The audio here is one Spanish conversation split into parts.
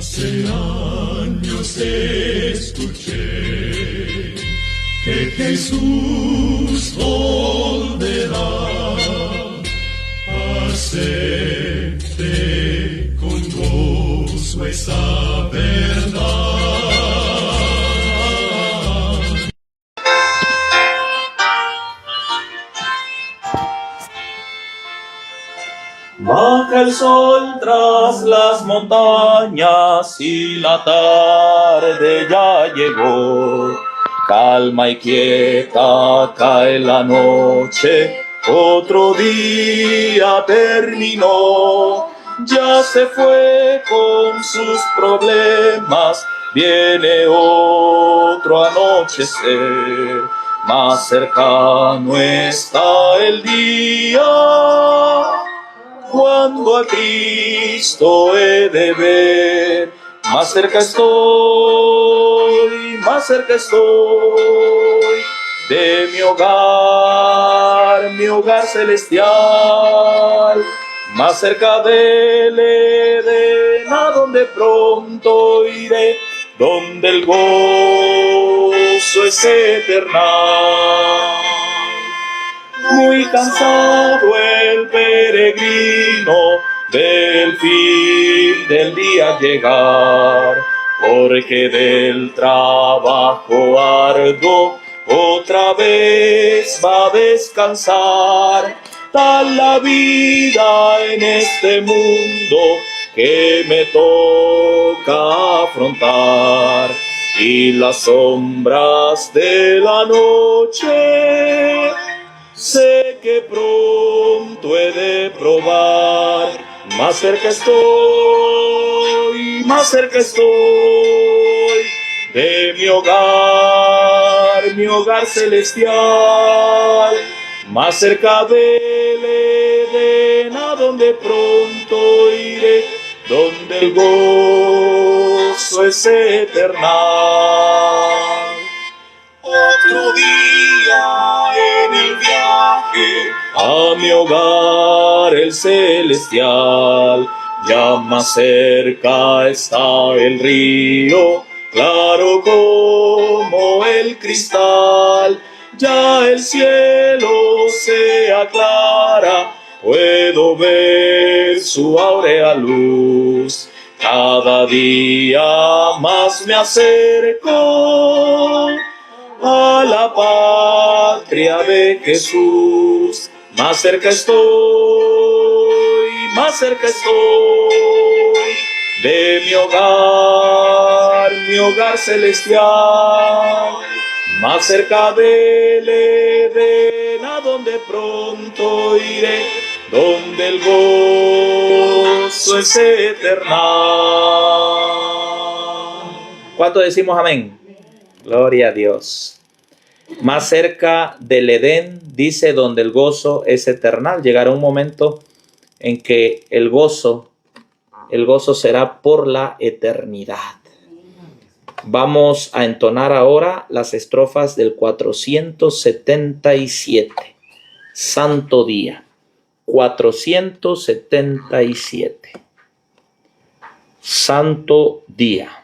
Hace años escuché que Jesús volverá. Acepte con gozo esa verdad. Baja el sol tras las montañas y la tarde ya llegó. Calma y quieta cae la noche, otro día terminó. Ya se fue con sus problemas, viene otro anochecer. Más cercano está el día cuando a Cristo he de ver. Más cerca estoy de mi hogar celestial. Más cerca del Edén, a donde pronto iré, donde el gozo es eternal. Muy cansado el peregrino del fin del día llegar, porque del trabajo arduo otra vez va a descansar. Tal la vida en este mundo que me toca afrontar, y las sombras de la noche sé que pronto he de probar. Más cerca estoy de mi hogar celestial. Más cerca del Edén, a donde pronto iré, donde el gozo es eternal. Otro día en el viaje a mi hogar el celestial. Ya más cerca está el río, claro como el cristal. Ya el cielo se aclara, puedo ver su áurea luz. Cada día más me acerco a la patria de Jesús. Más cerca estoy de mi hogar celestial. Más cerca del Edén, a donde pronto iré, donde el gozo es eternal. ¿Cuánto decimos amén? Gloria a Dios. Más cerca del Edén, dice, donde el gozo es eternal. Llegará un momento en que el gozo será por la eternidad. Vamos a entonar ahora las estrofas del 477. Santo día. 477. Santo día.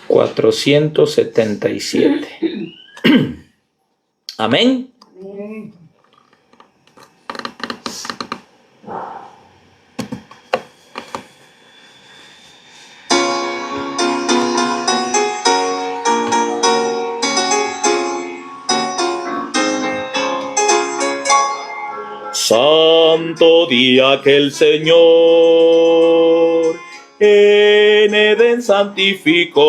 $477. Amén. Santo día que el Señor en Edén santificó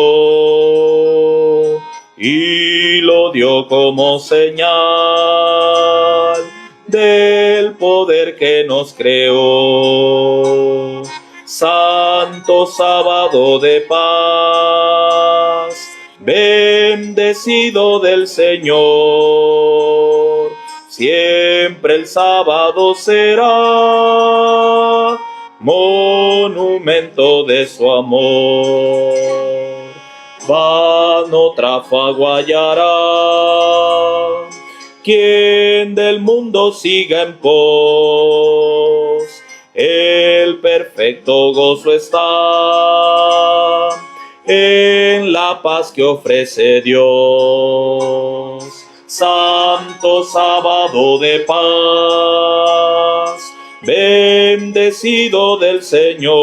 y lo dio como señal del poder que nos creó. Santo sábado de paz, bendecido del Señor. Siempre el sábado será monumento de su amor. vano tráfago hallará. Quien del mundo siga en pos, el perfecto gozo está en la paz que ofrece Dios. Santo sábado de paz, bendecido del Señor.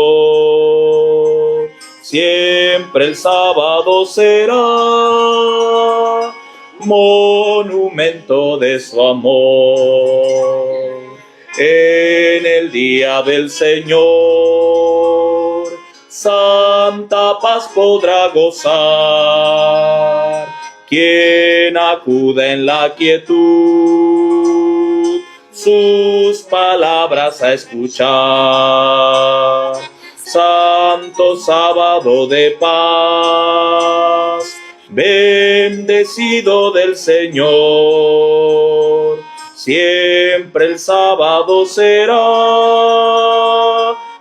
Siempre el sábado será monumento de su amor. En el día del Señor, santa paz podrá gozar quien acude en la quietud sus palabras a escuchar. Santo sábado de paz, bendecido del Señor. Siempre el sábado será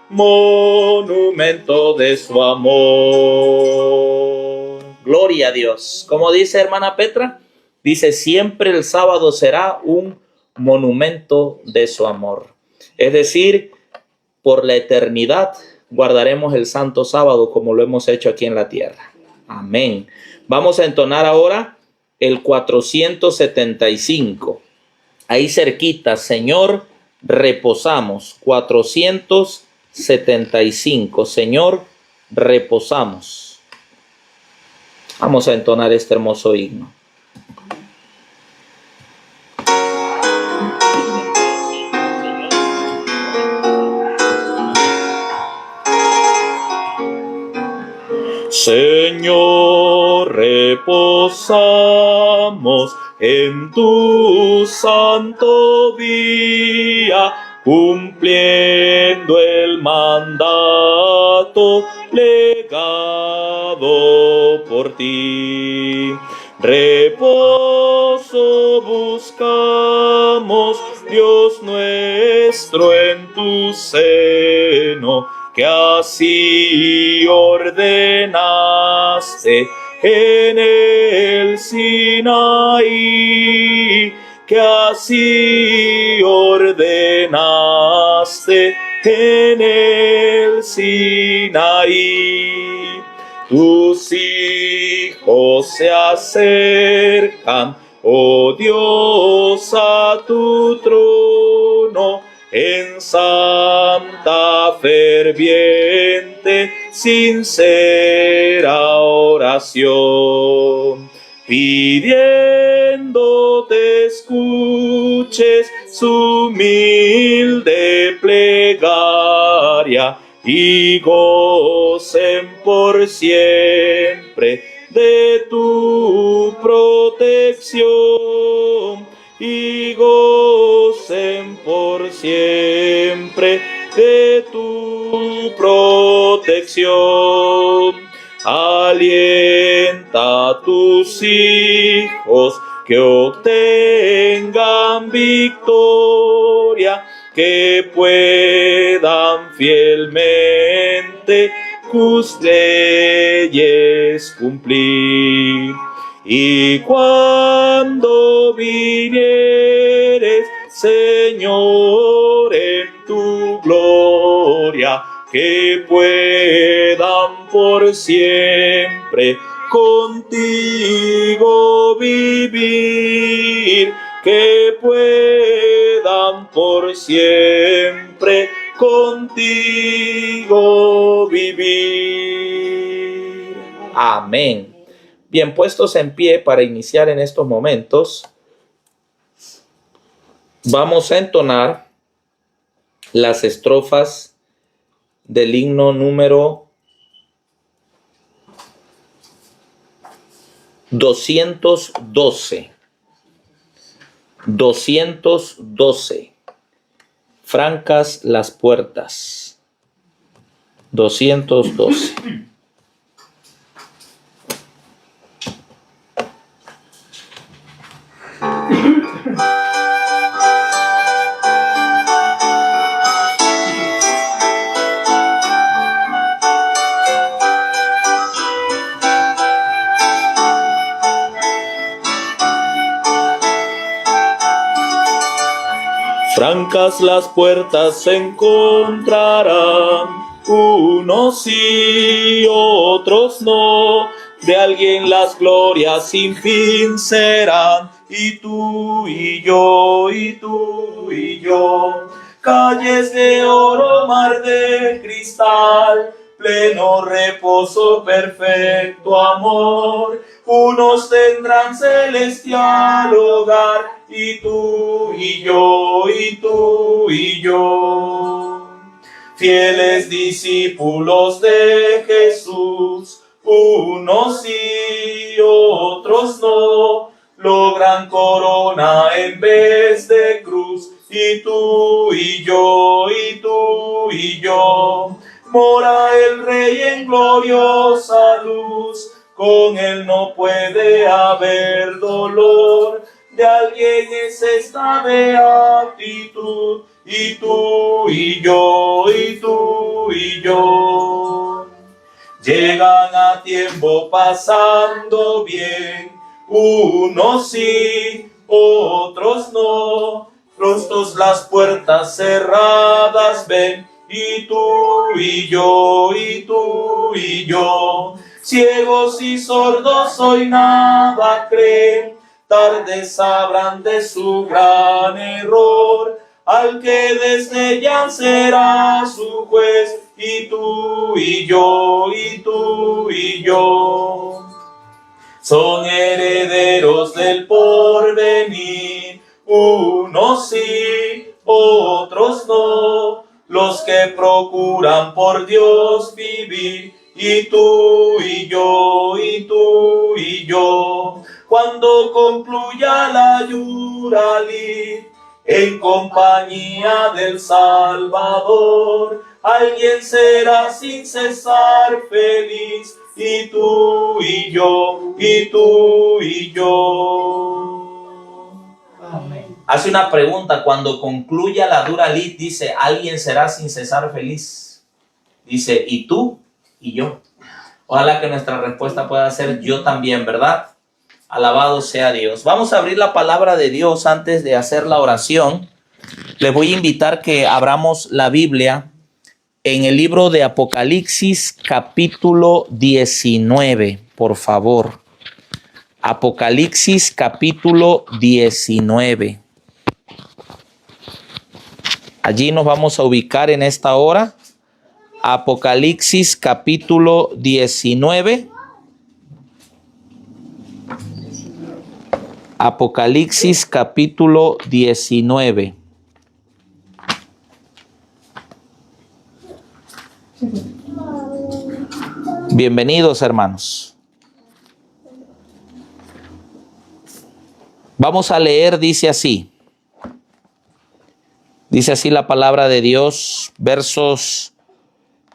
monumento de su amor. Gloria a Dios. Como dice hermana Petra, dice siempre el sábado será un monumento de su amor. Es decir, por la eternidad guardaremos el santo sábado como lo hemos hecho aquí en la tierra. Amén. Vamos a entonar ahora el 475. Ahí cerquita, Señor, reposamos. 475. Señor, reposamos. Vamos a entonar este hermoso himno. Señor, reposamos en tu santo día, cumpliendo el mandato legado por ti. Reposo buscamos, Dios nuestro, en tu seno, que así ordenaste en el Sinaí, que así ordenaste en el Sinaí. Tus hijos se acercan, oh Dios, a tu trono, en santa, ferviente, sincera oración, pidiendo te escuches su humilde plegaria y gocen por siempre de tu protección. Y gocen por siempre de tu protección. Alienta a tus hijos que obtengan victoria, que puedan fielmente tus leyes cumplir. Y cuando vinieres, Señor, en tu gloria, que puedan por siempre contigo vivir, que puedan por siempre contigo vivir. Amén. Bien, puestos en pie para iniciar en estos momentos, vamos a entonar las estrofas del himno número 212. 212. Francas las puertas. 212. Francas las puertas se encontrarán, unos sí, otros no. De alguien las glorias sin fin serán, y tú y yo, y tú y yo. Calles de oro, mar de cristal, pleno reposo, perfecto amor. Unos tendrán celestial hogar, y tú y yo, y tú y yo. Fieles discípulos de Jesús, unos sí, otros no, logran corona en vez de cruz, y tú y yo, y tú y yo. Mora el Rey en gloriosa luz, con él no puede haber dolor. De alguien es esta beatitud, y tú y yo, y tú y yo. Llegan a tiempo pasando bien, unos sí, otros no. Rostros las puertas cerradas ven, y tú y yo, y tú y yo. Ciegos y sordos hoy nada creen, tarde sabrán de su gran error. Al que desdeñan será su juez, y tú y yo, y tú y yo. Son herederos del porvenir, unos sí, otros no. Los que procuran por Dios vivir, y tú y yo, y tú y yo. Cuando concluya la Yuralit, en compañía del Salvador, alguien será sin cesar feliz, y tú y yo, y tú y yo. Amén. Hace una pregunta, cuando concluya la Yuralit, dice, alguien será sin cesar feliz. Dice, ¿y tú y yo? Ojalá que nuestra respuesta pueda ser yo también, ¿verdad? Alabado sea Dios. Vamos a abrir la palabra de Dios antes de hacer la oración. Les voy a invitar que abramos la Biblia en el libro de Apocalipsis capítulo 19, por favor. Apocalipsis capítulo 19. Allí nos vamos a ubicar en esta hora. Apocalipsis capítulo 19. Apocalipsis capítulo 19. Bienvenidos, hermanos. Vamos a leer, dice así la palabra de Dios, versos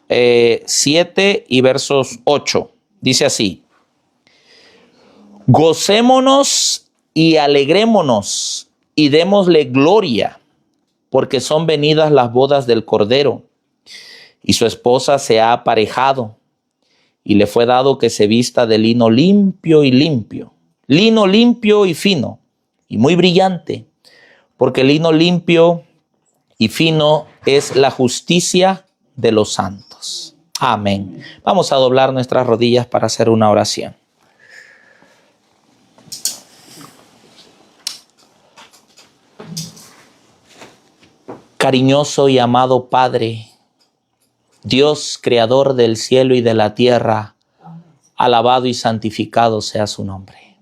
7 y versos 8. Dice así: gocémonos y alegrémonos y démosle gloria, porque son venidas las bodas del Cordero, y su esposa se ha aparejado, y le fue dado que se vista de lino limpio y fino, y muy brillante, porque el lino limpio y fino es la justicia de los santos. Amén. Vamos a doblar nuestras rodillas para hacer una oración. Cariñoso y amado Padre, Dios, creador del cielo y de la tierra, alabado y santificado sea su nombre.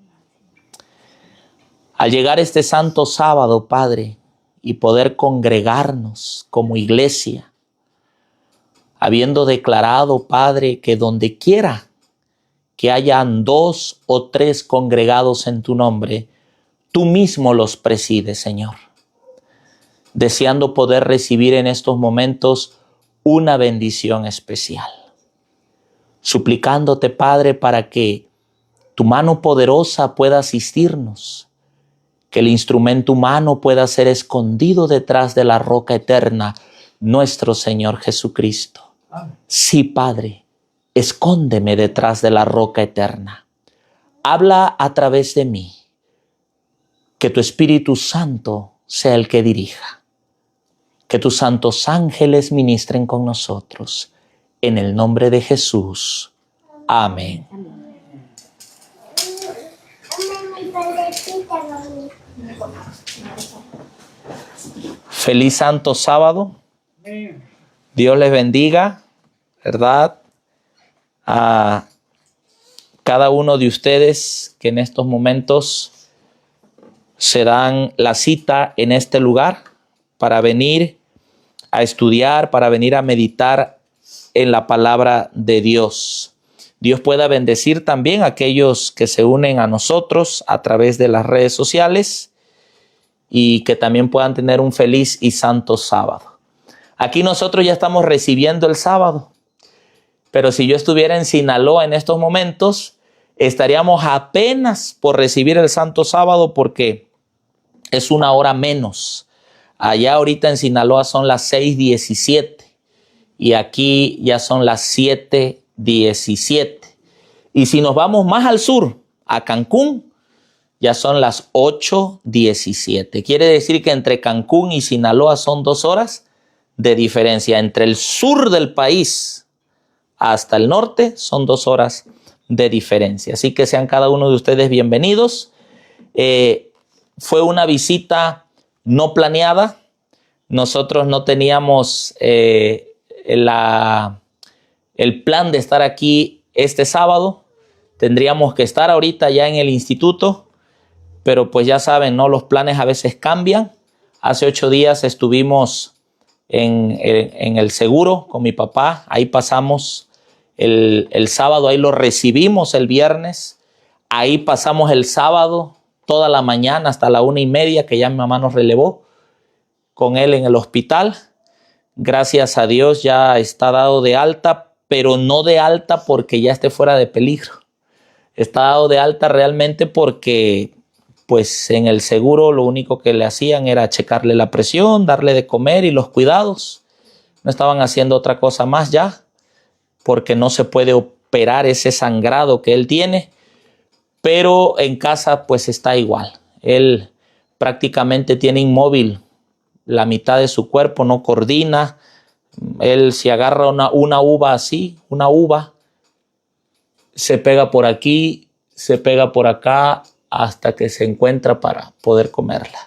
Al llegar este santo sábado, Padre, y poder congregarnos como iglesia, habiendo declarado, Padre, que donde quiera que hayan 2 o 3 congregados en tu nombre, tú mismo los presides, Señor. Deseando poder recibir en estos momentos una bendición especial. Suplicándote, Padre, para que tu mano poderosa pueda asistirnos, que el instrumento humano pueda ser escondido detrás de la roca eterna, nuestro Señor Jesucristo. Amén. Sí, Padre, escóndeme detrás de la roca eterna. Habla a través de mí, que tu Espíritu Santo sea el que dirija. Que tus santos ángeles ministren con nosotros. En el nombre de Jesús. Amén. Feliz Santo Sábado. Dios les bendiga, ¿verdad? A cada uno de ustedes que en estos momentos se dan la cita en este lugar para venir a estudiar, para venir a meditar en la palabra de Dios. Dios pueda bendecir también a aquellos que se unen a nosotros a través de las redes sociales y que también puedan tener un feliz y santo sábado. Aquí nosotros ya estamos recibiendo el sábado, pero si yo estuviera en Sinaloa en estos momentos, estaríamos apenas por recibir el santo sábado porque es una hora menos. Allá ahorita en Sinaloa son las 6:17 y aquí ya son las 7:17. Y si nos vamos más al sur, a Cancún, ya son las 8:17. Quiere decir que entre Cancún y Sinaloa son 2 horas de diferencia. Entre el sur del país hasta el norte son 2 horas de diferencia. Así que sean cada uno de ustedes bienvenidos. Fue una visita no planeada. Nosotros no teníamos el plan de estar aquí este sábado. Tendríamos que estar ahorita ya en el instituto, pero pues ya saben, ¿no? Los planes a veces cambian. Hace 8 días estuvimos en el seguro con mi papá. Ahí pasamos el sábado, ahí lo recibimos el viernes. Ahí pasamos el sábado toda la mañana hasta la 1:30 que ya mi mamá nos relevó con él en el hospital. Gracias a Dios ya está dado de alta, pero no de alta porque ya esté fuera de peligro. Está dado de alta realmente porque pues en el seguro lo único que le hacían era checarle la presión, darle de comer y los cuidados. No estaban haciendo otra cosa más ya, porque no se puede operar ese sangrado que él tiene. Pero en casa pues está igual. Él prácticamente tiene inmóvil la mitad de su cuerpo, no coordina. Él si agarra una uva así, una uva, se pega por aquí, se pega por acá, hasta que se encuentra para poder comerla.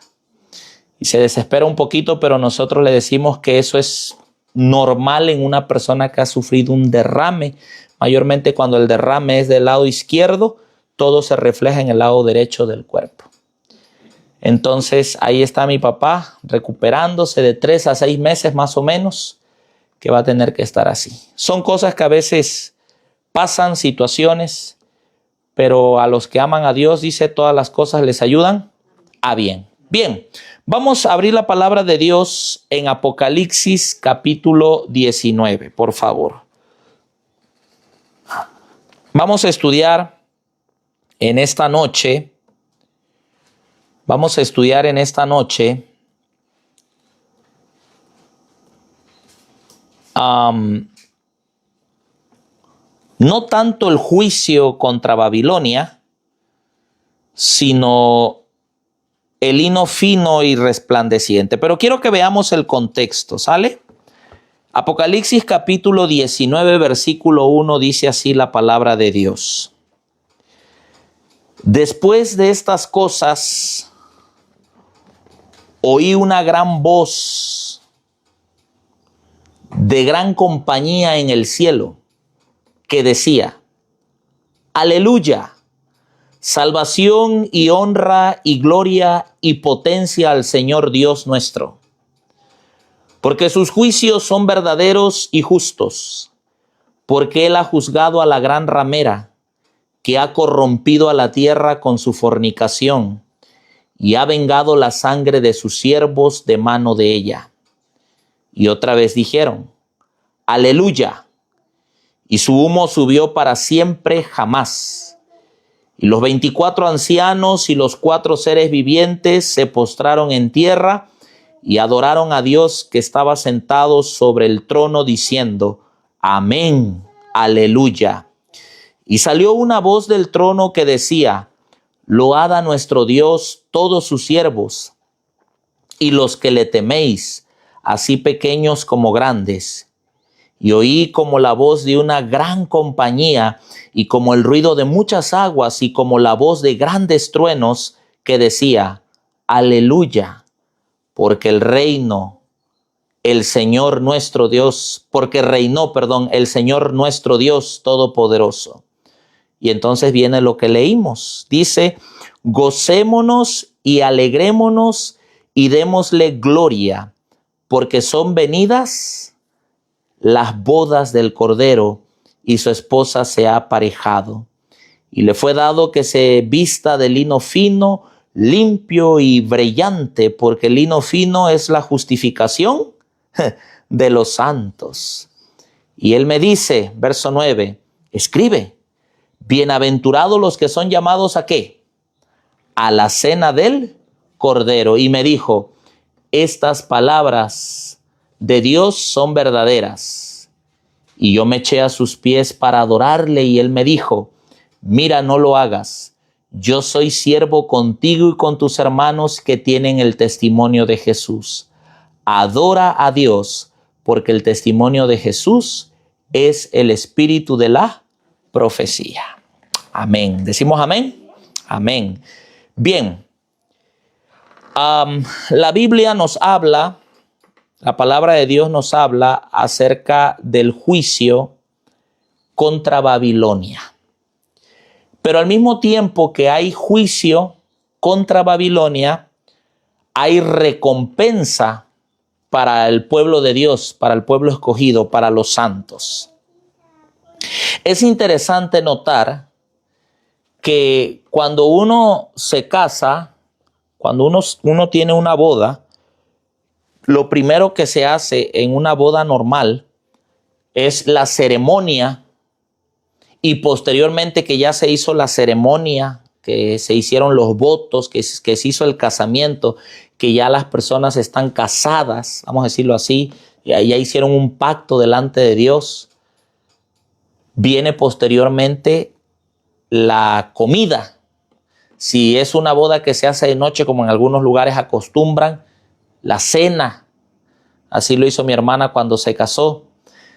Y se desespera un poquito, pero nosotros le decimos que eso es normal en una persona que ha sufrido un derrame. Mayormente cuando el derrame es del lado izquierdo, todo se refleja en el lado derecho del cuerpo. Entonces ahí está mi papá recuperándose de 3 a 6 meses más o menos, que va a tener que estar así. Son cosas que a veces pasan, situaciones, pero a los que aman a Dios, dice, todas las cosas les ayudan a bien. Bien, vamos a abrir la palabra de Dios en Apocalipsis capítulo 19, por favor. Vamos a estudiar en esta noche. No tanto el juicio contra Babilonia, sino el lino fino y resplandeciente. Pero quiero que veamos el contexto, ¿sale? Apocalipsis capítulo 19, versículo 1, dice así la palabra de Dios. Después de estas cosas, oí una gran voz de gran compañía en el cielo, que decía: Aleluya, salvación y honra y gloria y potencia al Señor Dios nuestro, porque sus juicios son verdaderos y justos, porque Él ha juzgado a la gran ramera, que ha corrompido a la tierra con su fornicación, y ha vengado la sangre de sus siervos de mano de ella. Y otra vez dijeron: Aleluya. Y su humo subió para siempre jamás. Y los 24 ancianos y los 4 seres vivientes se postraron en tierra y adoraron a Dios que estaba sentado sobre el trono, diciendo: Amén, aleluya. Y salió una voz del trono que decía: Load a nuestro Dios todos sus siervos y los que le teméis, así pequeños como grandes. Y oí como la voz de una gran compañía y como el ruido de muchas aguas y como la voz de grandes truenos que decía: Aleluya, porque el Señor nuestro Dios, porque reinó, el Señor nuestro Dios Todopoderoso. Y entonces viene lo que leímos. Dice: gocémonos y alegrémonos y démosle gloria, porque son venidas las bodas del Cordero y su esposa se ha aparejado. Y le fue dado que se vista de lino fino, limpio y brillante, porque el lino fino es la justificación de los santos. Y él me dice, verso 9, escribe: bienaventurados los que son llamados ¿a qué? A la cena del Cordero. Y me dijo: estas palabras de Dios son verdaderas. Y yo me eché a sus pies para adorarle, y él me dijo: mira, no lo hagas. Yo soy siervo contigo y con tus hermanos que tienen el testimonio de Jesús. Adora a Dios, porque el testimonio de Jesús es el espíritu de la profecía. Amén. ¿Decimos amén? Amén. Bien. La Biblia nos habla, la palabra de Dios nos habla acerca del juicio contra Babilonia. Pero al mismo tiempo que hay juicio contra Babilonia, hay recompensa para el pueblo de Dios, para el pueblo escogido, para los santos. Es interesante notar que cuando uno se casa, cuando uno tiene una boda, lo primero que se hace en una boda normal es la ceremonia, y posteriormente que ya se hizo la ceremonia, que se hicieron los votos, que se hizo el casamiento, que ya las personas están casadas, vamos a decirlo así, ya hicieron un pacto delante de Dios. Viene posteriormente la comida. Si es una boda que se hace de noche, como en algunos lugares acostumbran, la cena. Así lo hizo mi hermana cuando se casó.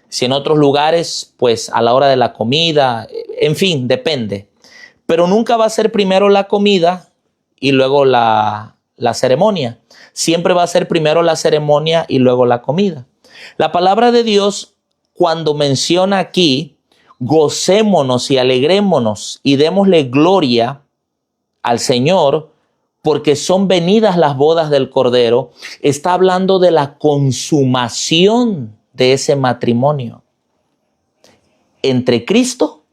Si en otros lugares, pues a la hora de la comida, en fin, depende. Pero nunca va a ser primero la comida y luego la ceremonia. Siempre va a ser primero la ceremonia y luego la comida. La palabra de Dios, cuando menciona aquí, gocémonos y alegrémonos y démosle gloria al Señor, porque son venidas las bodas del Cordero, está hablando de la consumación de ese matrimonio entre Cristo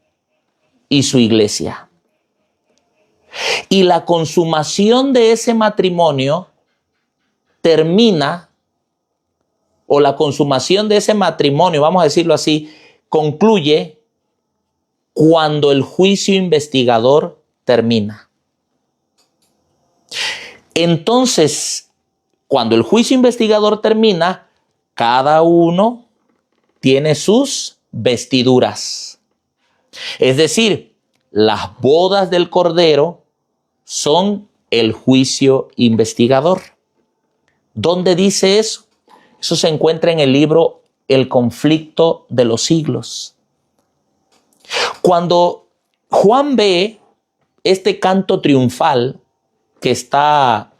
y su iglesia. Y la consumación de ese matrimonio termina, o la consumación de ese matrimonio, vamos a decirlo así, concluye cuando el juicio investigador termina. Entonces, cuando el juicio investigador termina, cada uno tiene sus vestiduras. Es decir, las bodas del Cordero son el juicio investigador. ¿Dónde dice eso? Eso se encuentra en el libro El conflicto de los siglos. Cuando Juan ve este canto triunfal que está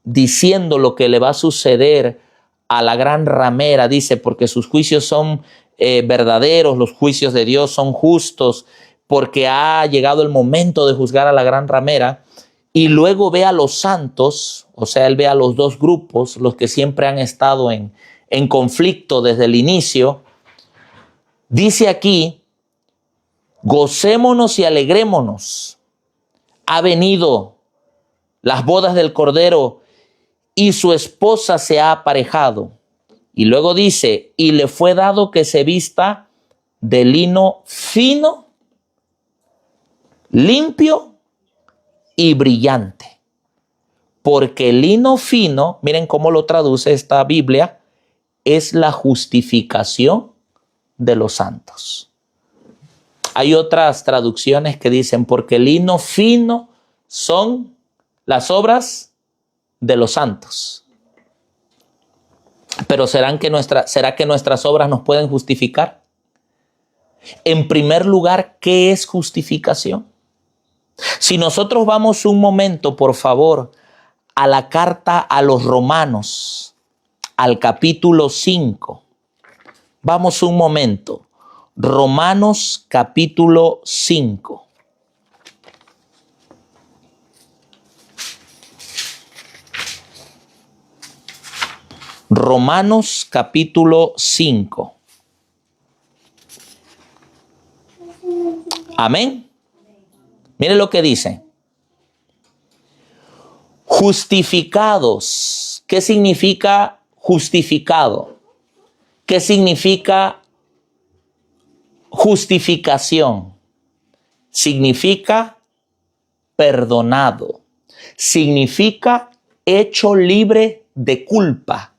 diciendo lo que le va a suceder a la gran ramera, dice, porque sus juicios son verdaderos, los juicios de Dios son justos, porque ha llegado el momento de juzgar a la gran ramera. Y luego ve a los santos, o sea, él ve a los dos grupos, los que siempre han estado en conflicto desde el inicio. Dice aquí: gocémonos y alegrémonos. Ha venido las bodas del Cordero y su esposa se ha aparejado. Y luego dice: y le fue dado que se vista de lino fino, limpio y brillante. Porque el lino fino, miren cómo lo traduce esta Biblia, es la justificación de los santos. Hay otras traducciones que dicen: porque el lino fino son las obras de los santos. Pero ¿será que nuestras obras nos pueden justificar? En primer lugar, ¿qué es justificación? Si nosotros vamos un momento, por favor, a la carta a los Romanos, al capítulo 5. Vamos un momento. Romanos capítulo 5. Romanos capítulo 5. Amén. Mire lo que dice. Justificados. ¿Qué significa justificado? ¿Qué significa justificación? Significa perdonado. Significa hecho libre de culpa.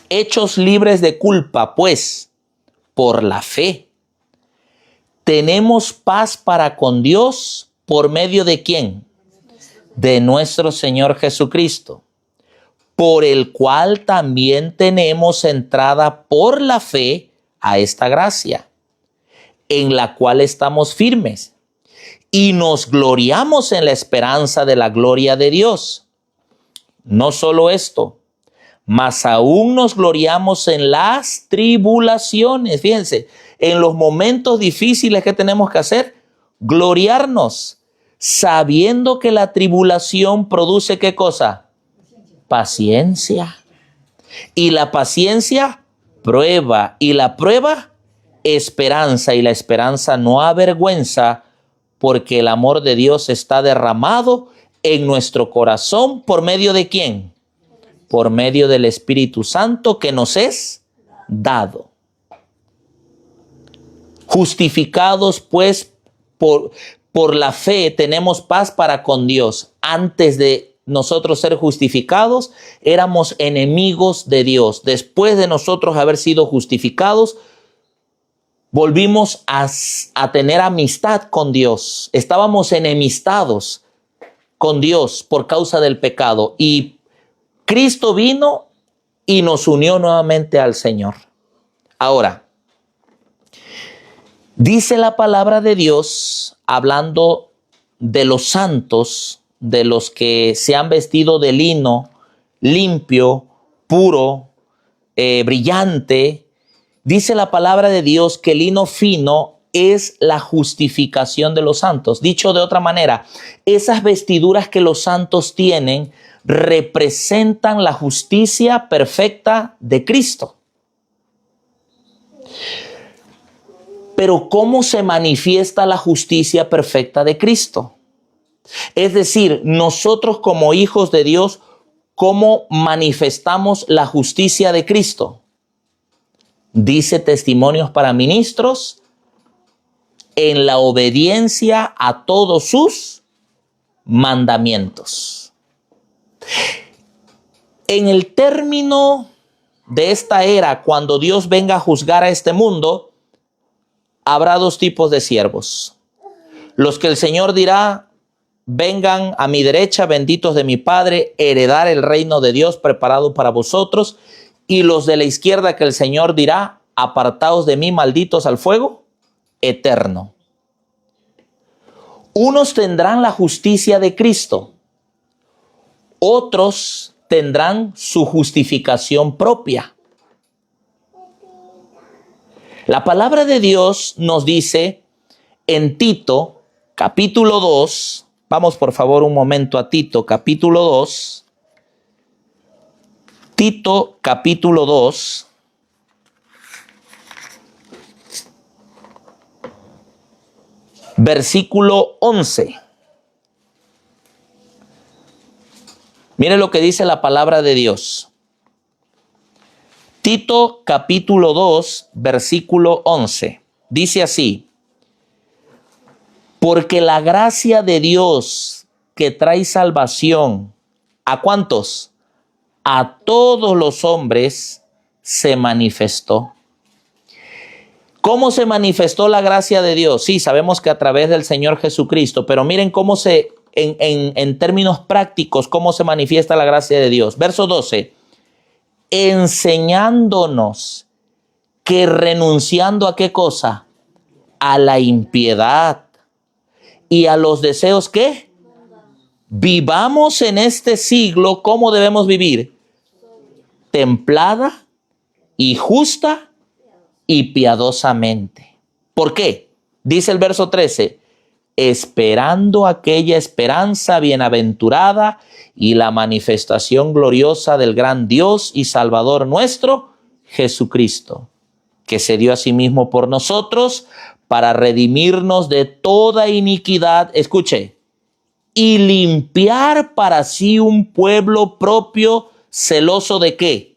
Hechos libres de culpa, pues, por la fe. Tenemos paz para con Dios por medio de ¿quién? De nuestro Señor Jesucristo, por el cual también tenemos entrada por la fe a esta gracia, en la cual estamos firmes y nos gloriamos en la esperanza de la gloria de Dios. No solo esto, mas aún nos gloriamos en las tribulaciones. Fíjense, en los momentos difíciles que tenemos que hacer, gloriarnos, sabiendo que la tribulación produce ¿qué cosa? Paciencia. Y la paciencia, prueba. Y la prueba, esperanza. Y la esperanza no avergüenza, porque el amor de Dios está derramado en nuestro corazón. ¿Por medio de quién? Por medio del Espíritu Santo que nos es dado. Justificados pues por la fe tenemos paz para con Dios. Antes de nosotros ser justificados, éramos enemigos de Dios. Después de nosotros haber sido justificados, volvimos a tener amistad con Dios. Estábamos enemistados con Dios por causa del pecado. Y Cristo vino y nos unió nuevamente al Señor. Ahora, dice la palabra de Dios, hablando de los santos, de los que se han vestido de lino limpio, puro, brillante. Dice la palabra de Dios que el lino fino es la justificación de los santos. Dicho de otra manera, esas vestiduras que los santos tienen representan la justicia perfecta de Cristo. Pero ¿cómo se manifiesta la justicia perfecta de Cristo? Es decir, nosotros como hijos de Dios, ¿cómo manifestamos la justicia de Cristo? Dice Testimonios para Ministros, en la obediencia a todos sus mandamientos. En el término de esta era, cuando Dios venga a juzgar a este mundo, habrá dos tipos de siervos. Los que el Señor dirá, vengan a mi derecha, benditos de mi Padre, heredar el reino de Dios preparado para vosotros. Y los de la izquierda que el Señor dirá, apartaos de mí, malditos, al fuego eterno. Unos tendrán la justicia de Cristo. Otros tendrán su justificación propia. La palabra de Dios nos dice en Tito, capítulo 2, vamos por favor un momento a Tito, capítulo 2. Tito, capítulo 2. Versículo 11. Mire lo que dice la palabra de Dios. Tito capítulo 2, versículo 11. Dice así: porque la gracia de Dios que trae salvación, ¿a cuántos? A todos los hombres se manifestó. ¿Cómo se manifestó la gracia de Dios? Sí, sabemos que a través del Señor Jesucristo, pero miren cómo se en términos prácticos cómo se manifiesta la gracia de Dios. Verso 12. Enseñándonos que renunciando a qué cosa, a la impiedad y a los deseos que vivamos en este siglo. ¿Cómo debemos vivir? Templada y justa y piadosamente. ¿Por qué? Dice el verso 13, esperando aquella esperanza bienaventurada y la manifestación gloriosa del gran Dios y Salvador nuestro, Jesucristo, que se dio a sí mismo por nosotros para redimirnos de toda iniquidad, escuche, y limpiar para sí un pueblo propio, celoso ¿de qué?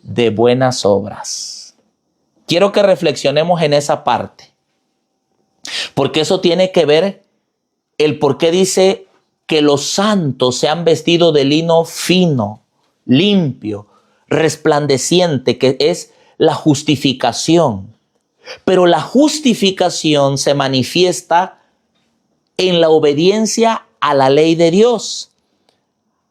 De buenas obras. Quiero que reflexionemos en esa parte, porque eso tiene que ver el por qué dice que los santos se han vestido de lino fino, limpio, resplandeciente, que es la justificación. Pero la justificación se manifiesta en la obediencia a la ley de Dios.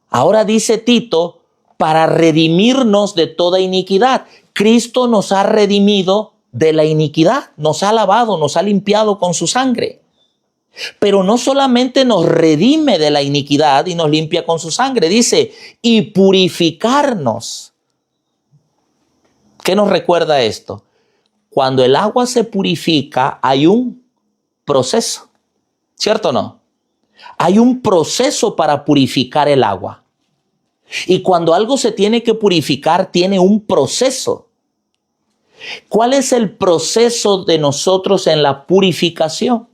Ahora dice Tito, para redimirnos de toda iniquidad. Cristo nos ha redimido de la iniquidad, nos ha lavado, nos ha limpiado con su sangre. Pero no solamente nos redime de la iniquidad y nos limpia con su sangre, dice, y purificarnos. ¿Qué nos recuerda esto? Cuando el agua se purifica, hay un proceso, ¿cierto o no? Hay un proceso para purificar el agua. Y cuando algo se tiene que purificar, tiene un proceso. ¿Cuál es el proceso de nosotros en la purificación?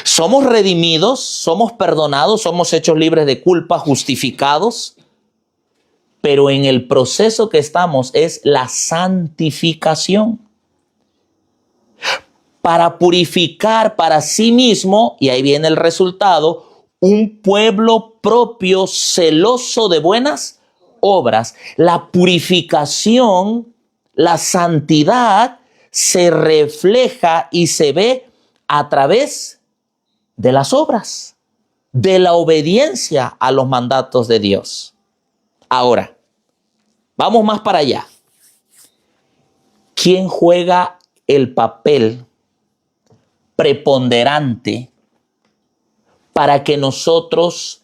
Somos redimidos, somos perdonados, somos hechos libres de culpa, justificados. Pero en el proceso que estamos es la santificación. Para purificar para sí mismo, y ahí viene el resultado, un pueblo propio celoso de buenas obras. La purificación, la santidad se refleja y se ve a través de las obras, de la obediencia a los mandatos de Dios. Ahora, vamos más para allá. ¿Quién juega el papel preponderante para que nosotros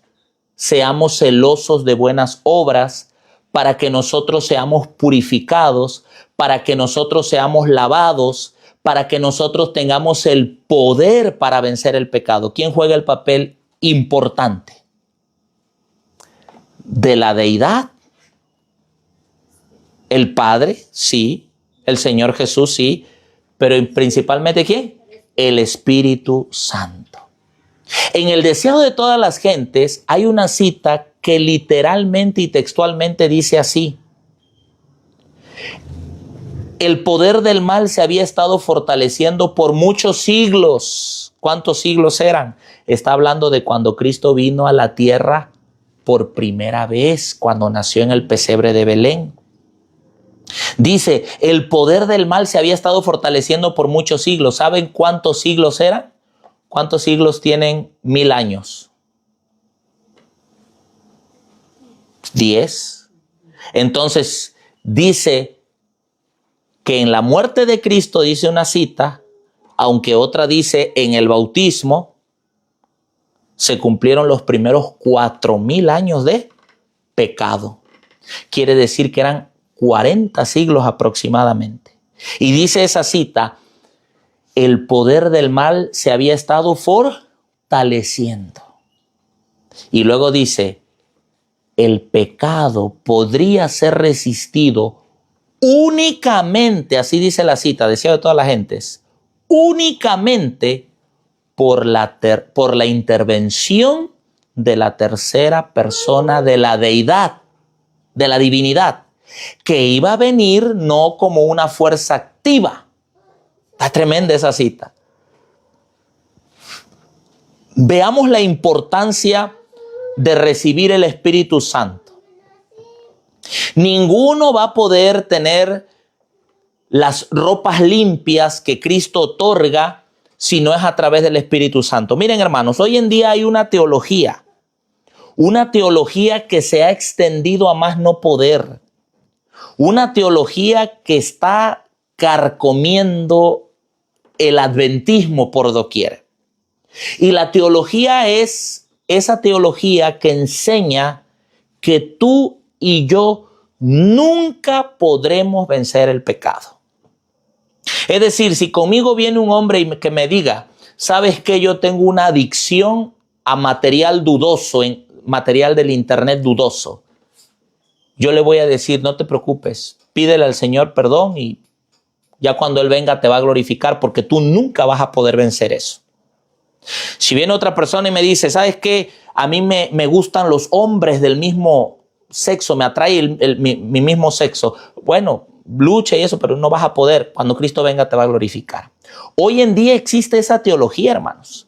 seamos celosos de buenas obras, para que nosotros seamos purificados, para que nosotros seamos lavados, para que nosotros tengamos el poder para vencer el pecado? ¿Quién juega el papel importante? De la deidad, el Padre, sí, el Señor Jesús, sí, pero principalmente ¿quién? El Espíritu Santo. En el deseado de todas las gentes hay una cita que literalmente y textualmente dice así: el poder del mal se había estado fortaleciendo por muchos siglos. ¿Cuántos siglos eran? Está hablando de cuando Cristo vino a la tierra por primera vez, cuando nació en el pesebre de Belén. Dice, el poder del mal se había estado fortaleciendo por muchos siglos. ¿Saben cuántos siglos eran? ¿Cuántos siglos tienen 1000 años? 10. Entonces, dice que en la muerte de Cristo, dice una cita, aunque otra dice en el bautismo, se cumplieron los primeros 4000 años de pecado. Quiere decir que eran 40 siglos aproximadamente. Y dice esa cita, el poder del mal se había estado fortaleciendo. Y luego dice, el pecado podría ser resistido únicamente, así dice la cita, deseo de todas las gentes, únicamente por la intervención de la tercera persona de la deidad, de la divinidad, que iba a venir no como una fuerza activa. Está tremenda esa cita. Veamos la importancia de recibir el Espíritu Santo. Ninguno va a poder tener las ropas limpias que Cristo otorga si no es a través del Espíritu Santo. Miren, hermanos, hoy en día hay una teología que se ha extendido a más no poder, una teología que está carcomiendo el adventismo por doquier. Y la teología es esa teología que enseña que tú y yo nunca podremos vencer el pecado. Es decir, si conmigo viene un hombre y que me diga, ¿sabes qué? Yo tengo una adicción a material dudoso, en material del internet dudoso. Yo le voy a decir, no te preocupes, pídele al Señor perdón y ya cuando Él venga te va a glorificar, porque tú nunca vas a poder vencer eso. Si viene otra persona y me dice, ¿sabes qué? A mí me gustan los hombres del mismo sexo, me atrae mi mismo sexo. Bueno, lucha y eso, pero no vas a poder. Cuando Cristo venga te va a glorificar. Hoy en día existe esa teología, hermanos.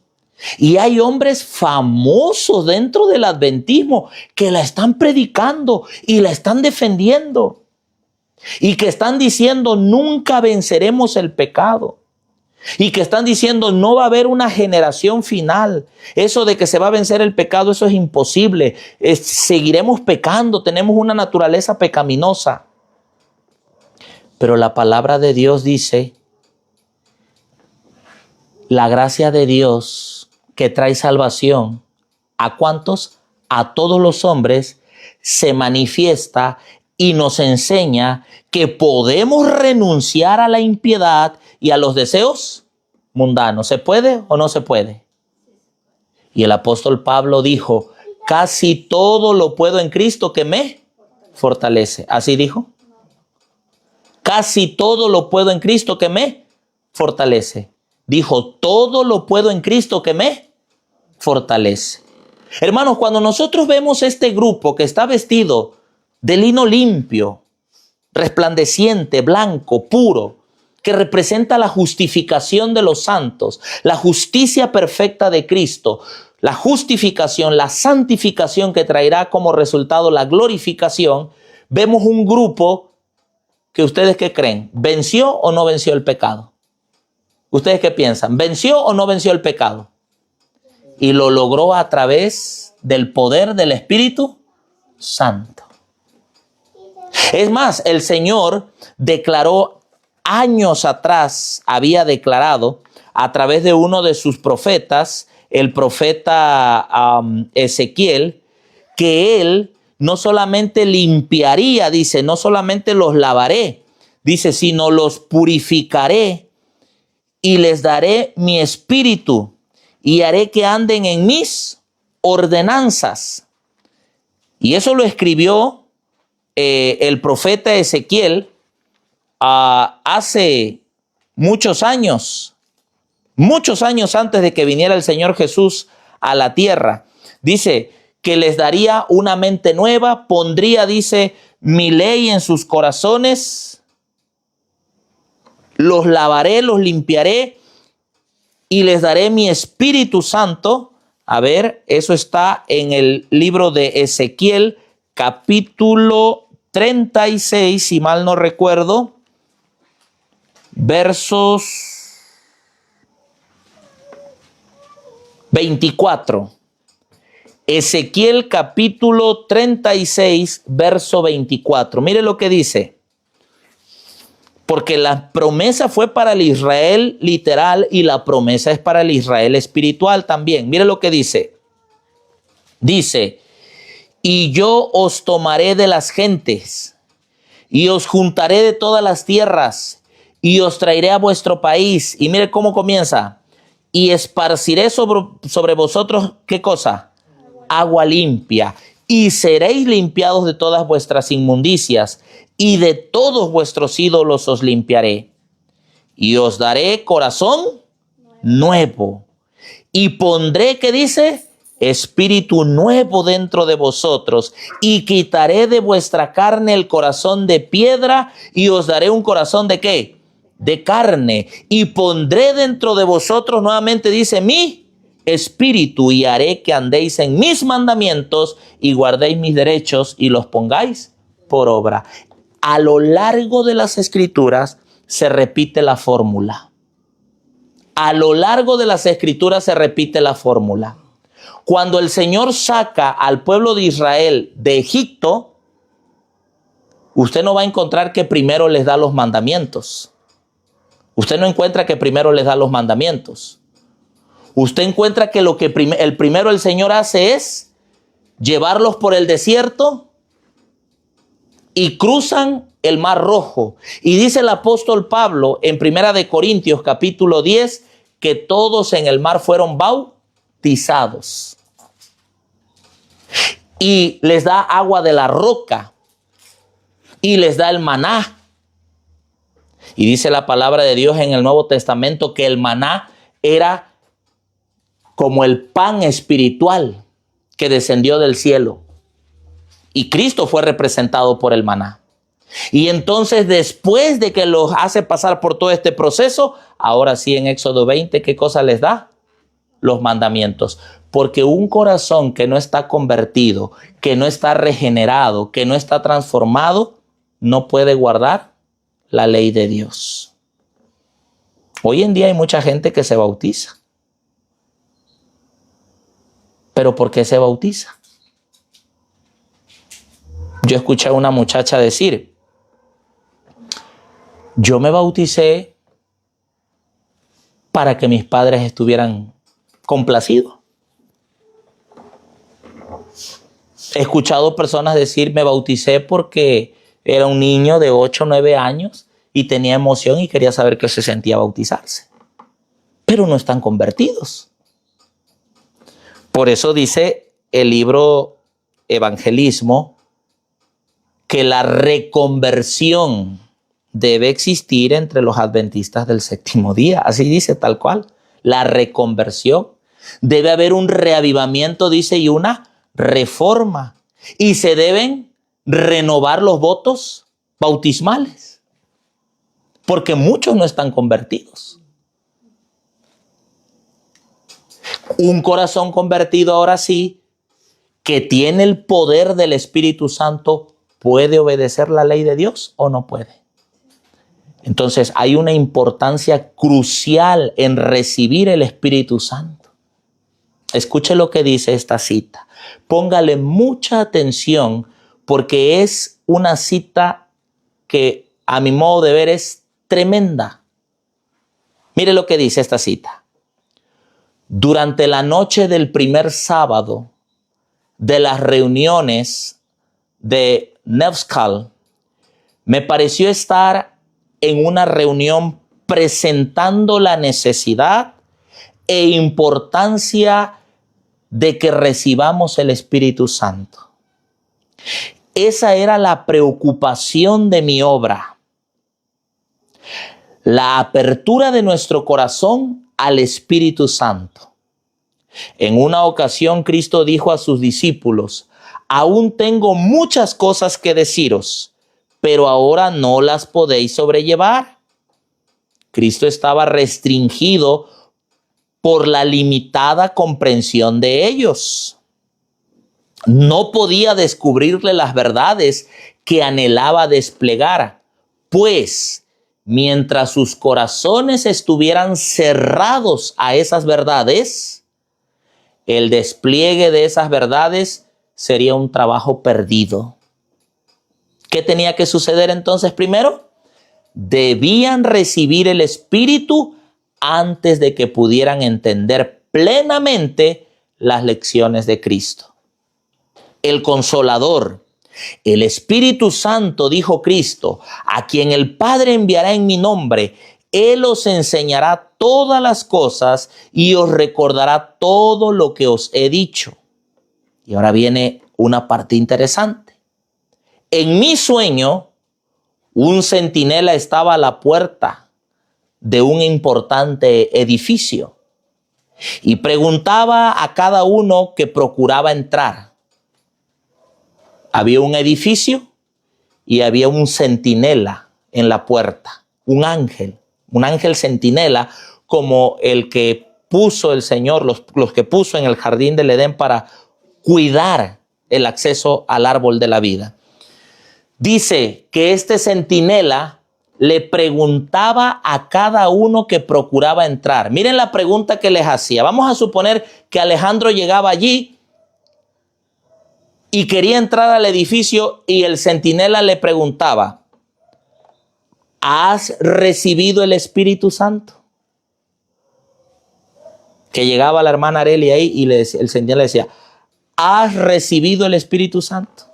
Y hay hombres famosos dentro del adventismo que la están predicando y la están defendiendo. Y que están diciendo, nunca venceremos el pecado. Y que están diciendo, no va a haber una generación final. Eso de que se va a vencer el pecado, eso es imposible. Seguiremos pecando, tenemos una naturaleza pecaminosa. Pero la palabra de Dios dice, la gracia de Dios que trae salvación, ¿a cuántos? A todos los hombres, se manifiesta y nos enseña que podemos renunciar a la impiedad y a los deseos mundanos. ¿Se puede o no se puede? Y el apóstol Pablo dijo, casi todo lo puedo en Cristo que me fortalece. ¿Así dijo? Casi todo lo puedo en Cristo que me fortalece. Dijo, todo lo puedo en Cristo que me fortalece. Hermanos, cuando nosotros vemos este grupo que está vestido de lino limpio, resplandeciente, blanco, puro, que representa la justificación de los santos, la justicia perfecta de Cristo, la justificación, la santificación que traerá como resultado la glorificación, vemos un grupo que ustedes ¿qué creen? ¿Venció o no venció el pecado? ¿Ustedes qué piensan? ¿Venció o no venció el pecado? Y lo logró a través del poder del Espíritu Santo. Es más, el Señor declaró años atrás, había declarado a través de uno de sus profetas, el profeta Ezequiel, que Él no solamente limpiaría, dice, no solamente los lavaré, dice, sino los purificaré y les daré mi espíritu y haré que anden en mis ordenanzas. Y eso lo escribió el profeta Ezequiel hace muchos años antes de que viniera el Señor Jesús a la tierra. Dice que les daría una mente nueva, pondría, dice, mi ley en sus corazones, los lavaré, los limpiaré y les daré mi Espíritu Santo. A ver, eso está en el libro de Ezequiel, capítulo 36, si mal no recuerdo, versos 24. Ezequiel capítulo 36, verso 24. Mire lo que dice. Porque la promesa fue para el Israel literal y la promesa es para el Israel espiritual también. Mire lo que dice. Dice, y yo os tomaré de las gentes y os juntaré de todas las tierras y os traeré a vuestro país. Y mire cómo comienza. Y esparciré sobre vosotros, ¿qué cosa? Agua limpia. Y seréis limpiados de todas vuestras inmundicias y de todos vuestros ídolos os limpiaré. Y os daré corazón nuevo. Y pondré, ¿qué dice? Espíritu nuevo dentro de vosotros. Y quitaré de vuestra carne el corazón de piedra y os daré un corazón ¿de qué? De carne. Y pondré dentro de vosotros, nuevamente dice, mi espíritu y haré que andéis en mis mandamientos y guardéis mis derechos y los pongáis por obra. A lo largo de las Escrituras se repite la fórmula. A lo largo de las Escrituras se repite la fórmula. Cuando el Señor saca al pueblo de Israel de Egipto, usted no va a encontrar que primero les da los mandamientos. Usted no encuentra que primero les da los mandamientos. Usted encuentra que primero el Señor hace es llevarlos por el desierto y cruzan el Mar Rojo. Y dice el apóstol Pablo en 1 de Corintios capítulo 10 que todos en el mar fueron bautizados. Y les da agua de la roca y les da el maná. Y dice la palabra de Dios en el Nuevo Testamento que el maná era como el pan espiritual que descendió del cielo. Y Cristo fue representado por el maná. Y entonces después de que los hace pasar por todo este proceso, ahora sí en Éxodo 20, ¿qué cosa les da? Los mandamientos. Porque un corazón que no está convertido, que no está regenerado, que no está transformado, no puede guardar la ley de Dios. Hoy en día hay mucha gente que se bautiza. ¿Pero por qué se bautiza? Yo escuché a una muchacha decir, yo me bauticé para que mis padres estuvieran complacidos. He escuchado personas decir, me bauticé porque era un niño de 8 o 9 años y tenía emoción y quería saber qué se sentía bautizarse. Pero no están convertidos. Por eso dice el libro Evangelismo que la reconversión debe existir entre los adventistas del séptimo día. Así dice tal cual. La reconversión. Debe haber un reavivamiento, dice, y una reforma. Y se deben renovar los votos bautismales. Porque muchos no están convertidos. Un corazón convertido ahora sí, que tiene el poder del Espíritu Santo, ¿puede obedecer la ley de Dios o no puede? Entonces hay una importancia crucial en recibir el Espíritu Santo. Escuche lo que dice esta cita. Póngale mucha atención porque es una cita que a mi modo de ver es tremenda. Mire lo que dice esta cita. Durante la noche del primer sábado de las reuniones de Nevskal, me pareció estar en una reunión presentando la necesidad e importancia de que recibamos el Espíritu Santo. Esa era la preocupación de mi obra. La apertura de nuestro corazón al Espíritu Santo. En una ocasión Cristo dijo a sus discípulos, aún tengo muchas cosas que deciros, pero ahora no las podéis sobrellevar. Cristo estaba restringido por la limitada comprensión de ellos. No podía descubrirle las verdades que anhelaba desplegar, pues mientras sus corazones estuvieran cerrados a esas verdades, el despliegue de esas verdades sería un trabajo perdido. ¿Qué tenía que suceder entonces primero? Debían recibir el Espíritu antes de que pudieran entender plenamente las lecciones de Cristo. El Consolador, el Espíritu Santo, dijo Cristo, a quien el Padre enviará en mi nombre, Él os enseñará todas las cosas y os recordará todo lo que os he dicho. Y ahora viene una parte interesante. En mi sueño, un centinela estaba a la puerta de un importante edificio y preguntaba a cada uno que procuraba entrar. Había un edificio y había un centinela en la puerta, un ángel centinela como el que puso el Señor, los que puso en el jardín del Edén para cuidar el acceso al árbol de la vida. Dice que este centinela le preguntaba a cada uno que procuraba entrar. Miren la pregunta que les hacía. Vamos a suponer que Alejandro llegaba allí y quería entrar al edificio y el centinela le preguntaba, ¿has recibido el Espíritu Santo? Que llegaba la hermana Areli ahí y el centinela le decía, ¿has recibido el Espíritu Santo?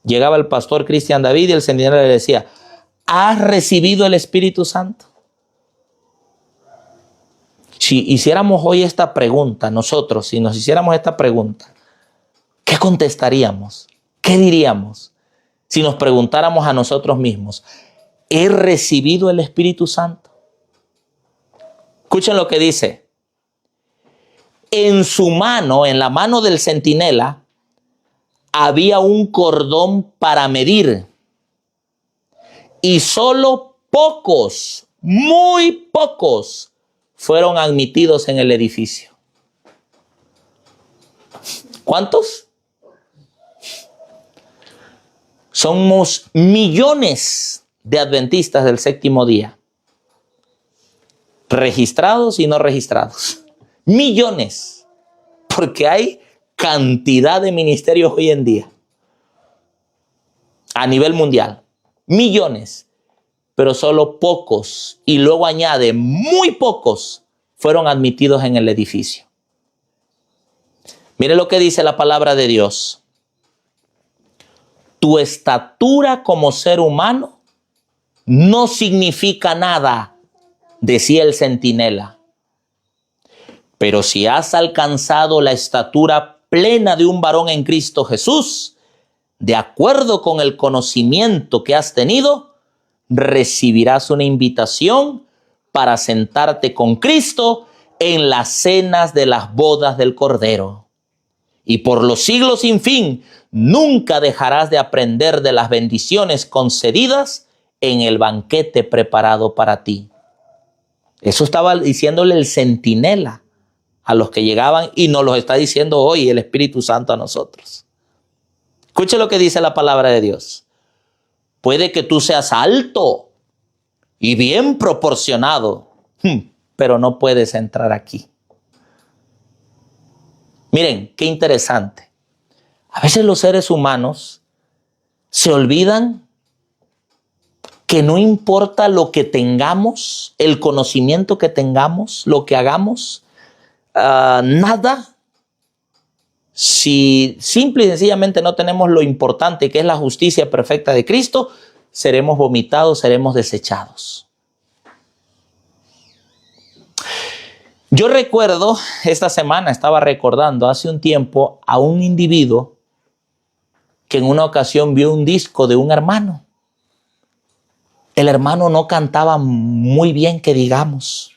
Llegaba el pastor Cristian David y el centinela le decía, ¿has recibido el Espíritu Santo? Si hiciéramos hoy esta pregunta, nosotros, si nos hiciéramos esta pregunta, ¿qué contestaríamos? ¿Qué diríamos? Si nos preguntáramos a nosotros mismos, ¿he recibido el Espíritu Santo? Escuchen lo que dice. En su mano, en la mano del centinela, había un cordón para medir. Y solo pocos, muy pocos, fueron admitidos en el edificio. ¿Cuántos? Somos millones de adventistas del séptimo día. Registrados y no registrados. Millones. Porque hay cantidad de ministerios hoy en día. A nivel mundial. Millones. Pero solo pocos. Y luego añade, muy pocos fueron admitidos en el edificio. Mire lo que dice la palabra de Dios. Tu estatura como ser humano no significa nada, decía el centinela. Pero si has alcanzado la estatura plena de un varón en Cristo Jesús, de acuerdo con el conocimiento que has tenido, recibirás una invitación para sentarte con Cristo en las cenas de las bodas del Cordero. Y por los siglos sin fin, nunca dejarás de aprender de las bendiciones concedidas en el banquete preparado para ti. Eso estaba diciéndole el centinela a los que llegaban y nos lo está diciendo hoy el Espíritu Santo a nosotros. Escuche lo que dice la palabra de Dios. Puede que tú seas alto y bien proporcionado, pero no puedes entrar aquí. Miren, qué interesante. A veces los seres humanos se olvidan que no importa lo que tengamos, el conocimiento que tengamos, lo que hagamos, nada, si simple y sencillamente no tenemos lo importante que es la justicia perfecta de Cristo, seremos vomitados, seremos desechados. Yo recuerdo, esta semana estaba recordando hace un tiempo a un individuo que en una ocasión vio un disco de un hermano. El hermano no cantaba muy bien, que digamos.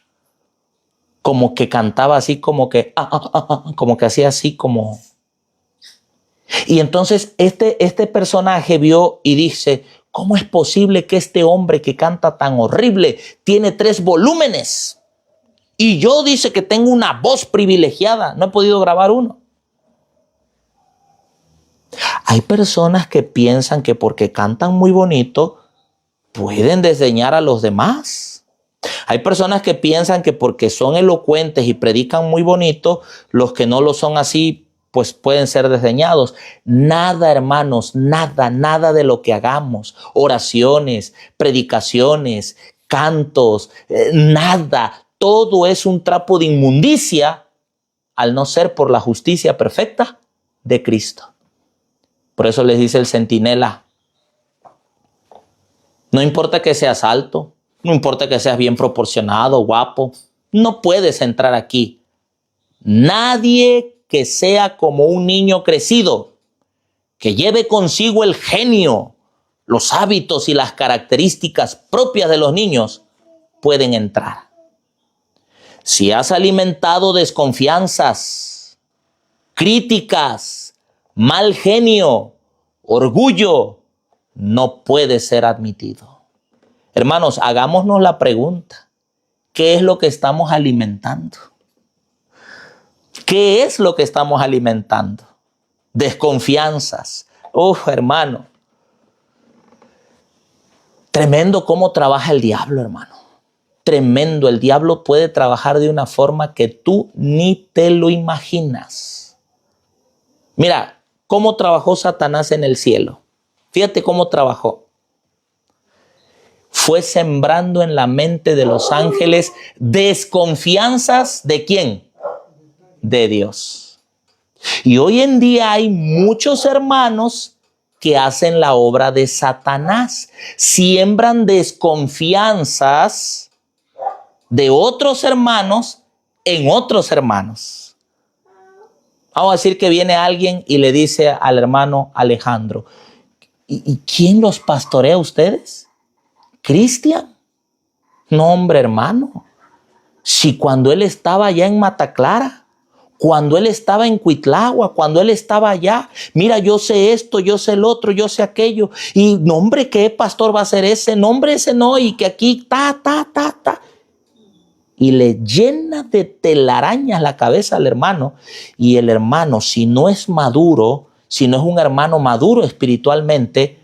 Como que cantaba así, como que hacía así como. Y entonces este personaje vio y dice, ¿cómo es posible que este hombre que canta tan horrible tiene 3 volúmenes? Y yo dice que tengo una voz privilegiada, no he podido grabar uno. Hay personas que piensan que porque cantan muy bonito pueden desdeñar a los demás. Hay personas que piensan que porque son elocuentes y predican muy bonito, los que no lo son así, pues pueden ser desdeñados. Nada, hermanos, nada de lo que hagamos, oraciones, predicaciones, cantos, nada. Todo es un trapo de inmundicia al no ser por la justicia perfecta de Cristo. Por eso les dice el centinela, no importa que seas alto, no importa que seas bien proporcionado, guapo, no puedes entrar aquí. Nadie que sea como un niño crecido, que lleve consigo el genio, los hábitos y las características propias de los niños, pueden entrar. Si has alimentado desconfianzas, críticas, mal genio, orgullo, no puedes ser admitido. Hermanos, hagámonos la pregunta, ¿qué es lo que estamos alimentando? ¿Qué es lo que estamos alimentando? Desconfianzas. Hermano. Tremendo cómo trabaja el diablo, hermano. Tremendo. El diablo puede trabajar de una forma que tú ni te lo imaginas. Mira, cómo trabajó Satanás en el cielo. Fíjate cómo trabajó. Fue sembrando en la mente de los ángeles desconfianzas ¿de quién? De Dios. Y hoy en día hay muchos hermanos que hacen la obra de Satanás. Siembran desconfianzas de otros hermanos en otros hermanos. Vamos a decir que viene alguien y le dice al hermano Alejandro, ¿y quién los pastorea a ustedes? ¿Cristian? No, hombre, hermano. Si cuando él estaba allá en Mataclara, cuando él estaba en Cuitlagua, cuando él estaba allá, mira, yo sé esto, yo sé el otro, yo sé aquello. Y no, hombre, ¿qué pastor va a ser ese? No, hombre, ese no. Y que aquí, Y le llena de telarañas la cabeza al hermano. Y el hermano, si no es maduro, si no es un hermano maduro espiritualmente,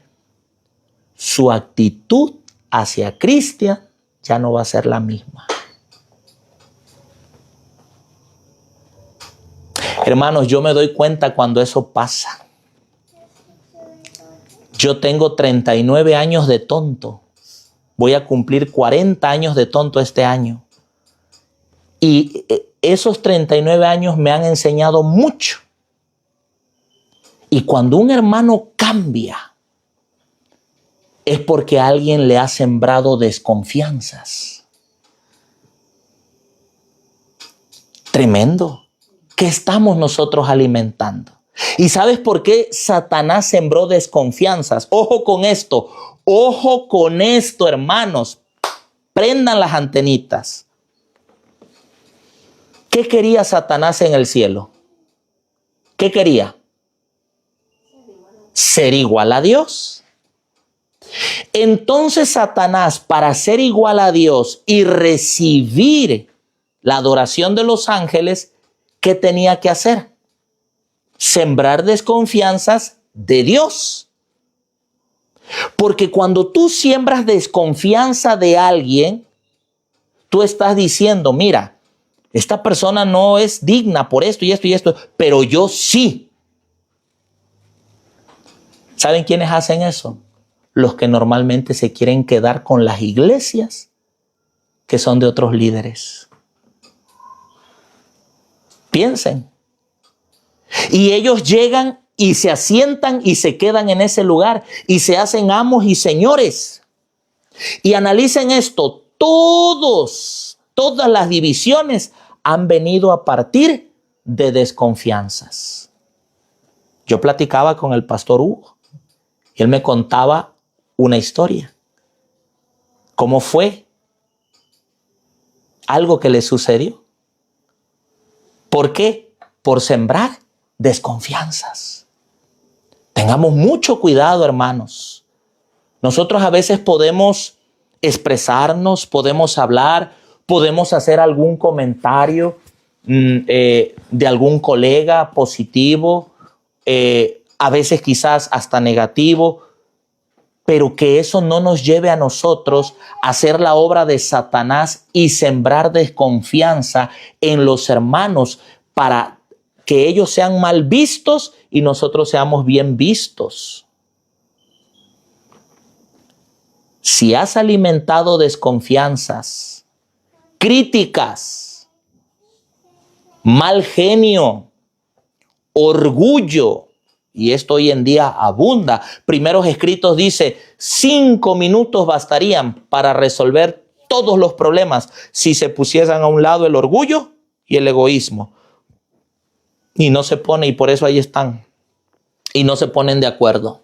su actitud hacia Cristian ya no va a ser la misma. Hermanos, yo me doy cuenta cuando eso pasa. Yo tengo 39 años de tonto. Voy a cumplir 40 años de tonto este año. Y esos 39 años me han enseñado mucho. Y cuando un hermano cambia, es porque alguien le ha sembrado desconfianzas. Tremendo. ¿Qué estamos nosotros alimentando? ¿Y sabes por qué Satanás sembró desconfianzas? Ojo con esto. Ojo con esto, hermanos. Prendan las antenitas. ¿Qué quería Satanás en el cielo? ¿Qué quería? Ser igual a Dios. Entonces Satanás, para ser igual a Dios y recibir la adoración de los ángeles, ¿qué tenía que hacer? Sembrar desconfianzas de Dios. Porque cuando tú siembras desconfianza de alguien, tú estás diciendo, mira, esta persona no es digna por esto y esto y esto, pero yo sí. ¿Saben quiénes hacen eso? Los que normalmente se quieren quedar con las iglesias que son de otros líderes. Piensen. Y ellos llegan y se asientan y se quedan en ese lugar y se hacen amos y señores. Y analicen esto, todas las divisiones han venido a partir de desconfianzas. Yo platicaba con el pastor Hugo y él me contaba una historia. ¿Cómo fue? Algo que le sucedió. ¿Por qué? Por sembrar desconfianzas. Tengamos mucho cuidado, hermanos. Nosotros a veces podemos expresarnos, podemos hablar, podemos hacer algún comentario de algún colega positivo, a veces quizás hasta negativo, pero que eso no nos lleve a nosotros a hacer la obra de Satanás y sembrar desconfianza en los hermanos para que ellos sean mal vistos y nosotros seamos bien vistos. Si has alimentado desconfianzas, críticas, mal genio, orgullo, y esto hoy en día abunda. Primeros Escritos dice, 5 minutos bastarían para resolver todos los problemas si se pusiesen a un lado el orgullo y el egoísmo. Y no se pone, y por eso ahí están. Y no se ponen de acuerdo.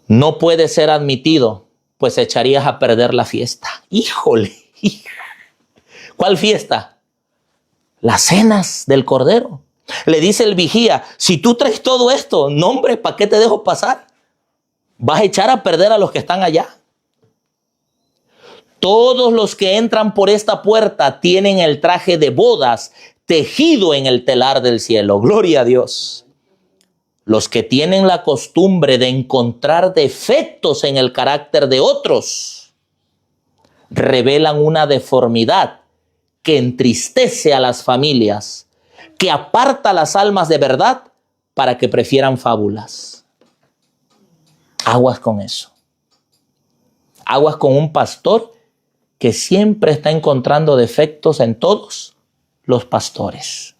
No puede ser admitido, pues echarías a perder la fiesta. ¡Híjole! ¿Cuál fiesta? Las cenas del Cordero. Le dice el vigía, si tú traes todo esto, no hombre, ¿para qué te dejo pasar? Vas a echar a perder a los que están allá. Todos los que entran por esta puerta tienen el traje de bodas tejido en el telar del cielo. Gloria a Dios. Los que tienen la costumbre de encontrar defectos en el carácter de otros revelan una deformidad que entristece a las familias, que aparta las almas de verdad para que prefieran fábulas. Aguas con eso. Aguas con un pastor que siempre está encontrando defectos en todos los pastores.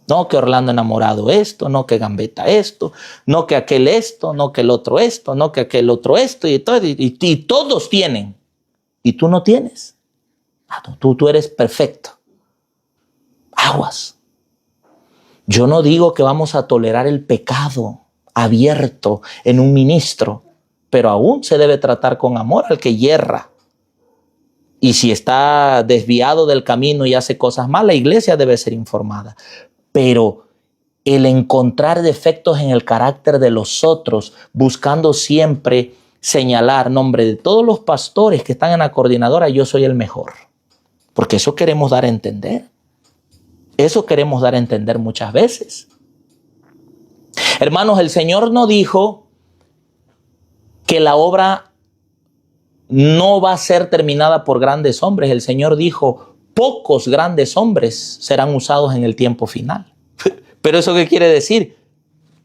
No que Orlando enamorado esto, no que Gambetta esto, no que aquel esto, no que el otro esto, no que aquel otro esto, y todos tienen. Y tú no tienes. Tú eres perfecto. Aguas. Yo no digo que vamos a tolerar el pecado abierto en un ministro, pero aún se debe tratar con amor al que yerra. Y si está desviado del camino y hace cosas malas, la iglesia debe ser informada. Pero el encontrar defectos en el carácter de los otros, buscando siempre señalar nombre de todos los pastores que están en la coordinadora, yo soy el mejor. Porque eso queremos dar a entender. Eso queremos dar a entender muchas veces. Hermanos, el Señor no dijo que la obra no va a ser terminada por grandes hombres. El Señor dijo, pocos grandes hombres serán usados en el tiempo final. ¿Pero eso qué quiere decir?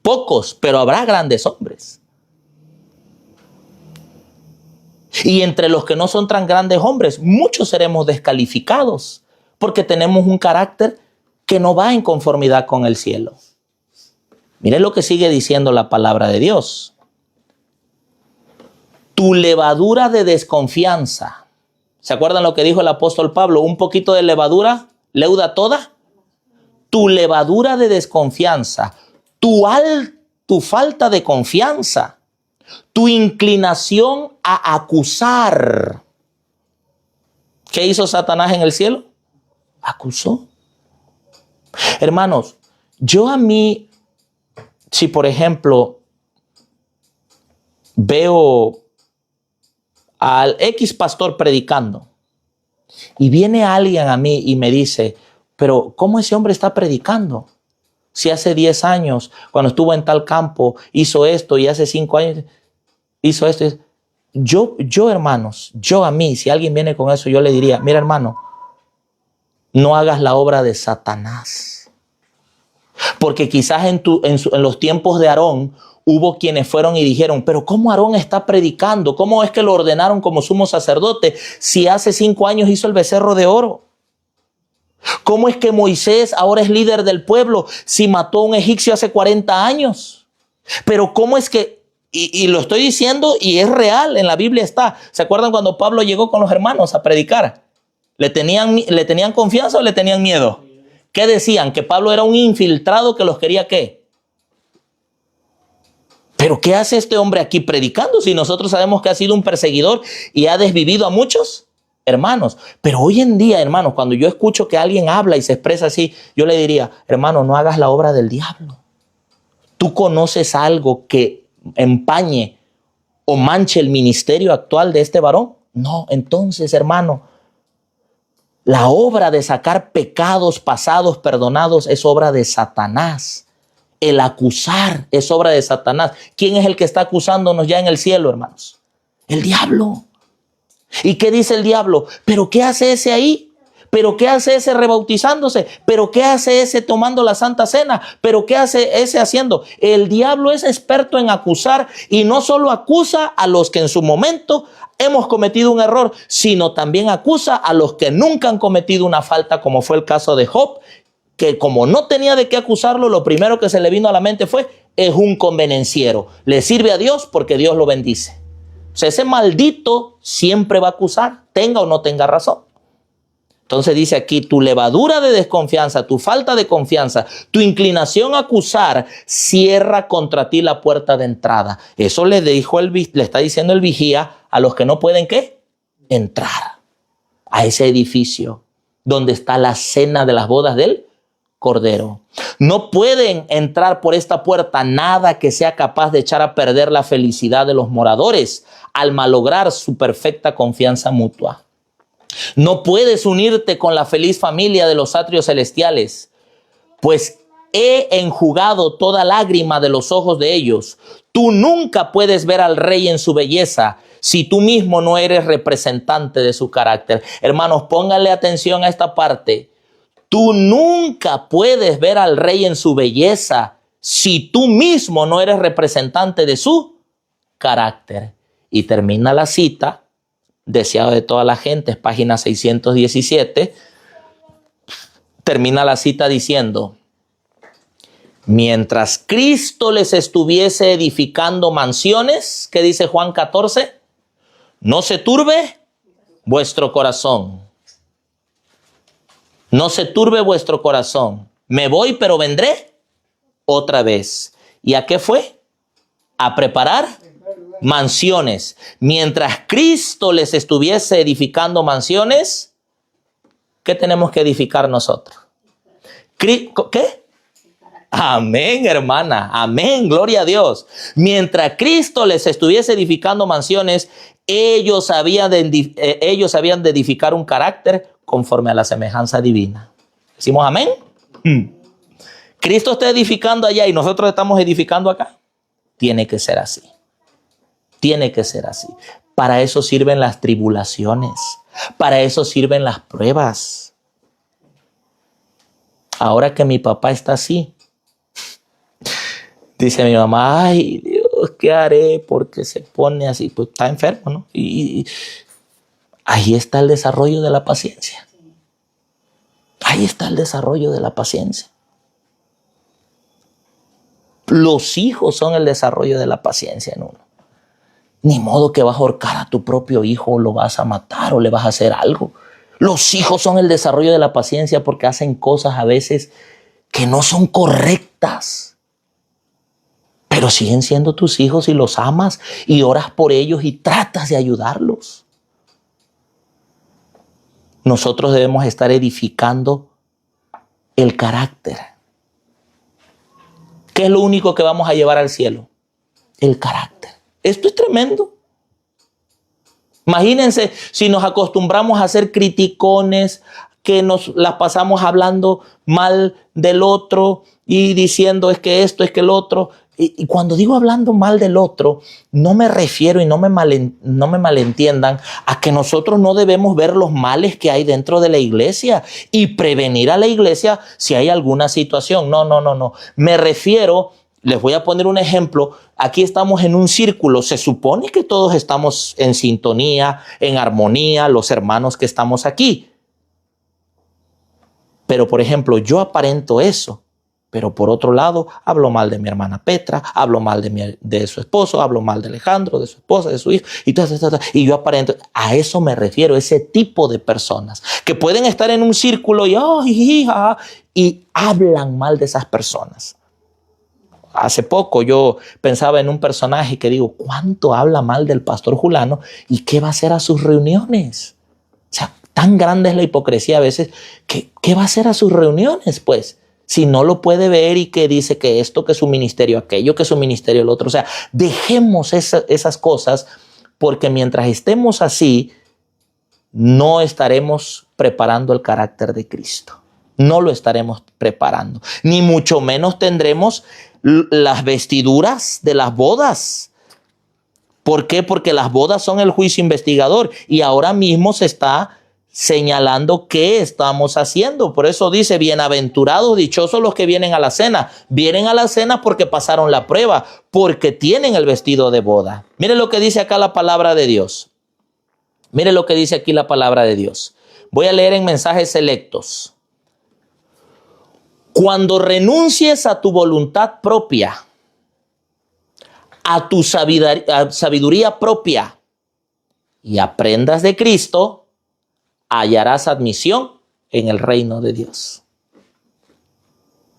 Pocos, pero habrá grandes hombres. Y entre los que no son tan grandes hombres, muchos seremos descalificados porque tenemos un carácter que no va en conformidad con el cielo. Miren lo que sigue diciendo la palabra de Dios. Tu levadura de desconfianza. ¿Se acuerdan lo que dijo el apóstol Pablo? Un poquito de levadura, leuda toda. Tu levadura de desconfianza, tu falta de confianza, tu inclinación a acusar. ¿Qué hizo Satanás en el cielo? Acusó. Hermanos, si por ejemplo veo al X pastor predicando y viene alguien a mí y me dice, pero ¿cómo ese hombre está predicando? Si hace 10 años, cuando estuvo en tal campo, hizo esto, y hace 5 años hizo esto. Yo, hermanos, si alguien viene con eso, yo le diría, mira, hermano, no hagas la obra de Satanás. Porque quizás en los tiempos de Aarón, hubo quienes fueron y dijeron, pero ¿cómo Aarón está predicando? ¿Cómo es que lo ordenaron como sumo sacerdote si hace 5 años hizo el becerro de oro? ¿Cómo es que Moisés ahora es líder del pueblo si mató a un egipcio hace 40 años? Pero ¿cómo es que, y lo estoy diciendo y es real, en la Biblia está. ¿Se acuerdan cuando Pablo llegó con los hermanos a predicar? ¿Le tenían confianza o le tenían miedo? ¿Qué decían? Que Pablo era un infiltrado que los quería ¿qué? ¿Pero qué hace este hombre aquí predicando si nosotros sabemos que ha sido un perseguidor y ha desvivido a muchos? Hermanos, pero hoy en día, hermanos, cuando yo escucho que alguien habla y se expresa así, yo le diría, hermano, no hagas la obra del diablo. ¿Tú conoces algo que empañe o manche el ministerio actual de este varón? No, entonces, hermano, la obra de sacar pecados pasados perdonados es obra de Satanás. El acusar es obra de Satanás. ¿Quién es el que está acusándonos ya en el cielo, hermanos? El diablo. ¿Y qué dice el diablo? ¿Pero qué hace ese ahí? ¿Pero qué hace ese rebautizándose? ¿Pero qué hace ese tomando la Santa Cena? ¿Pero qué hace ese haciendo? El diablo es experto en acusar y no solo acusa a los que en su momento hemos cometido un error, sino también acusa a los que nunca han cometido una falta, como fue el caso de Job, que como no tenía de qué acusarlo, lo primero que se le vino a la mente es un convenenciero. Le sirve a Dios porque Dios lo bendice. O sea, ese maldito siempre va a acusar, tenga o no tenga razón. Entonces dice aquí, tu levadura de desconfianza, tu falta de confianza, tu inclinación a acusar, cierra contra ti la puerta de entrada. Eso le está diciendo el vigía a los que no pueden, ¿qué? Entrar a ese edificio donde está la cena de las bodas del Cordero. No pueden entrar por esta puerta nada que sea capaz de echar a perder la felicidad de los moradores al malograr su perfecta confianza mutua. No puedes unirte con la feliz familia de los atrios celestiales, pues he enjugado toda lágrima de los ojos de ellos. Tú nunca puedes ver al rey en su belleza si tú mismo no eres representante de su carácter. Hermanos, pónganle atención a esta parte. Tú nunca puedes ver al rey en su belleza si tú mismo no eres representante de su carácter. Y termina la cita, deseado de toda la gente, es página 617. Termina la cita diciendo: mientras Cristo les estuviese edificando mansiones, ¿qué dice Juan 14? No se turbe vuestro corazón. No se turbe vuestro corazón. Me voy, pero vendré otra vez. ¿Y a qué fue? A preparar mansiones. Mientras Cristo les estuviese edificando mansiones, ¿qué tenemos que edificar nosotros? ¿Qué? Amén, hermana. Amén. Gloria a Dios. Mientras Cristo les estuviese edificando mansiones, ellos habían de edificar un carácter conforme a la semejanza divina. ¿Decimos amén? Cristo está edificando allá y nosotros estamos edificando acá. Tiene que ser así. Tiene que ser así. Para eso sirven las tribulaciones. Para eso sirven las pruebas. Ahora que mi papá está así, dice mi mamá: ay Dios, ¿qué haré? Porque se pone así, pues está enfermo, ¿no? Y ahí está el desarrollo de la paciencia. Ahí está el desarrollo de la paciencia. Los hijos son el desarrollo de la paciencia en uno. Ni modo que vas a ahorcar a tu propio hijo, o lo vas a matar, o le vas a hacer algo. Los hijos son el desarrollo de la paciencia porque hacen cosas a veces que no son correctas. Pero siguen siendo tus hijos y los amas y oras por ellos y tratas de ayudarlos. Nosotros debemos estar edificando el carácter. ¿Qué es lo único que vamos a llevar al cielo? El carácter. Esto es tremendo. Imagínense si nos acostumbramos a ser criticones, que nos las pasamos hablando mal del otro y diciendo es que esto, es que el otro. Y cuando digo hablando mal del otro, no me refiero y no me malentiendan a que nosotros no debemos ver los males que hay dentro de la iglesia y prevenir a la iglesia si hay alguna situación. No. Me refiero, les voy a poner un ejemplo. Aquí estamos en un círculo. Se supone que todos estamos en sintonía, en armonía, los hermanos que estamos aquí. Pero, por ejemplo, yo aparento eso. Pero por otro lado, hablo mal de mi hermana Petra, hablo mal de su esposo, hablo mal de Alejandro, de su esposa, de su hijo, y yo aparento. A eso me refiero, ese tipo de personas que pueden estar en un círculo y hablan mal de esas personas. Hace poco yo pensaba en un personaje que digo, ¿cuánto habla mal del pastor Julano? ¿Y qué va a hacer a sus reuniones? O sea, tan grande es la hipocresía a veces. ¿Qué va a hacer a sus reuniones, pues? Si no lo puede ver y que dice que esto, que su ministerio aquello, que su ministerio el otro. O sea, dejemos esas cosas porque mientras estemos así, no estaremos preparando el carácter de Cristo. No lo estaremos preparando. Ni mucho menos tendremos las vestiduras de las bodas. ¿Por qué? Porque las bodas son el juicio investigador y ahora mismo se está señalando qué estamos haciendo. Por eso dice, bienaventurados, dichosos los que vienen a la cena. Vienen a la cena porque pasaron la prueba, porque tienen el vestido de boda. Mire lo que dice acá la palabra de Dios. Mire lo que dice aquí la palabra de Dios. Voy a leer en mensajes selectos. Cuando renuncies a tu voluntad propia, a tu sabiduría propia y aprendas de Cristo, hallarás admisión en el reino de Dios.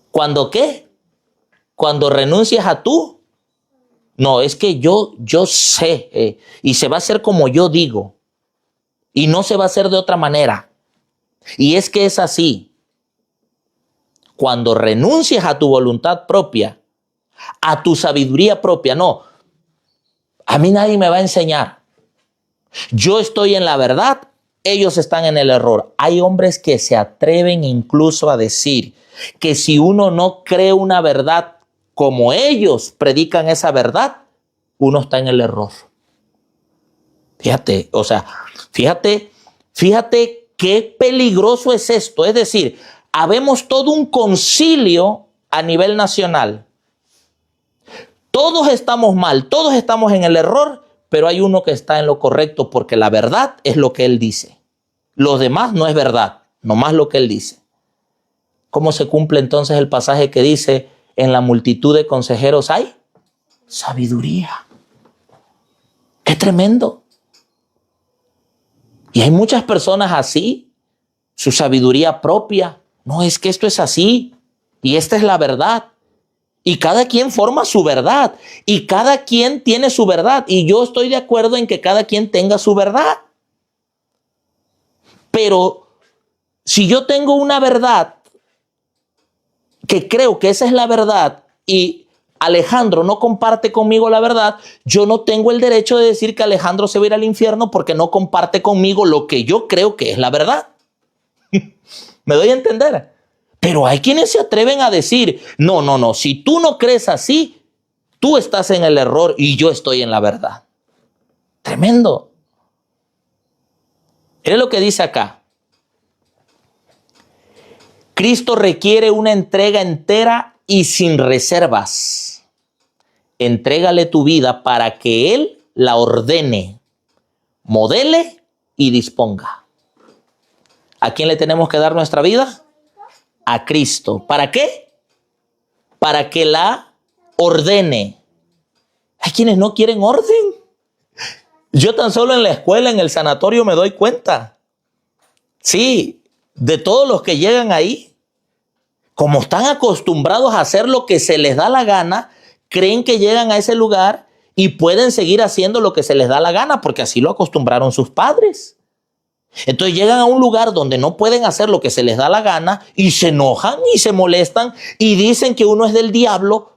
¿Cuándo qué? Cuando renuncias a tú. No, es que yo sé y se va a hacer como yo digo y no se va a hacer de otra manera. Y es que es así. Cuando renuncias a tu voluntad propia, a tu sabiduría propia, no. A mí nadie me va a enseñar. Yo estoy en la verdad. ellos están en el error. Hay hombres que se atreven incluso a decir que si uno no cree una verdad como ellos predican esa verdad, uno está en el error. Fíjate, o sea, fíjate qué peligroso es esto. Es decir, habemos todo un concilio a nivel nacional. Todos estamos mal, todos estamos en el error, pero hay uno que está en lo correcto porque la verdad es lo que él dice. Los demás no es verdad, nomás lo que él dice. ¿Cómo se cumple entonces el pasaje que dice, en la multitud de consejeros hay sabiduría? ¡Qué tremendo! Y hay muchas personas así, su sabiduría propia. No, es que esto es así y esta es la verdad. Y cada quien forma su verdad y cada quien tiene su verdad. Y yo estoy de acuerdo en que cada quien tenga su verdad. Pero si yo tengo una verdad que creo que esa es la verdad y Alejandro no comparte conmigo la verdad, yo no tengo el derecho de decir que Alejandro se va a ir al infierno porque no comparte conmigo lo que yo creo que es la verdad. ¿Me doy a entender? Pero hay quienes se atreven a decir, no, si tú no crees así, tú estás en el error y yo estoy en la verdad. Tremendo. Mire lo que dice acá. Cristo requiere una entrega entera y sin reservas. Entrégale tu vida para que Él la ordene, modele y disponga. ¿A quién le tenemos que dar nuestra vida? A Cristo. ¿Para qué? Para que la ordene. Hay quienes no quieren orden. Yo tan solo en la escuela, en el sanatorio me doy cuenta. Sí, de todos los que llegan ahí, como están acostumbrados a hacer lo que se les da la gana, creen que llegan a ese lugar y pueden seguir haciendo lo que se les da la gana porque así lo acostumbraron sus padres. Entonces llegan a un lugar donde no pueden hacer lo que se les da la gana y se enojan y se molestan y dicen que uno es del diablo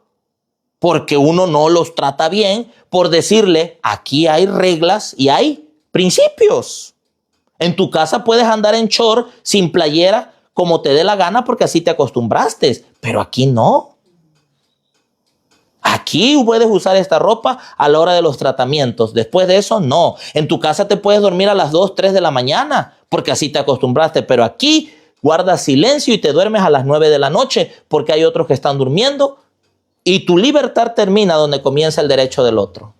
porque uno no los trata bien por decirle, aquí hay reglas y hay principios. En tu casa puedes andar en short, sin playera, como te dé la gana porque así te acostumbraste, pero aquí no. Aquí puedes usar esta ropa a la hora de los tratamientos. Después de eso, no. En tu casa te puedes dormir a las 2, 3 de la mañana porque así te acostumbraste. Pero aquí guardas silencio y te duermes a las 9 de la noche porque hay otros que están durmiendo. Y tu libertad termina donde comienza el derecho del otro.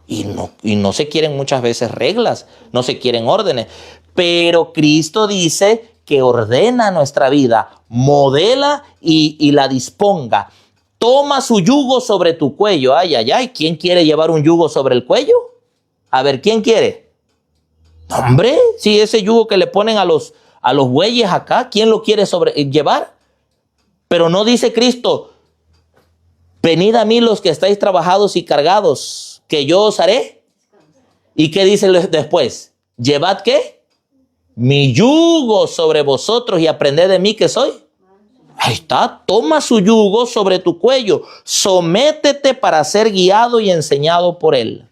Y no se quieren muchas veces reglas, no se quieren órdenes. Pero Cristo dice que ordena nuestra vida, modela y la disponga. Toma su yugo sobre tu cuello. Ay, ¿quién quiere llevar un yugo sobre el cuello? A ver, ¿quién quiere? Hombre, si ese yugo que le ponen a los bueyes acá, ¿quién lo quiere llevar? Pero no dice Cristo, venid a mí los que estáis trabajados y cargados, que yo os haré. ¿Y qué dice después? ¿Llevad qué? Mi yugo sobre vosotros y aprended de mí que soy. Ahí está, toma su yugo sobre tu cuello, sométete para ser guiado y enseñado por él.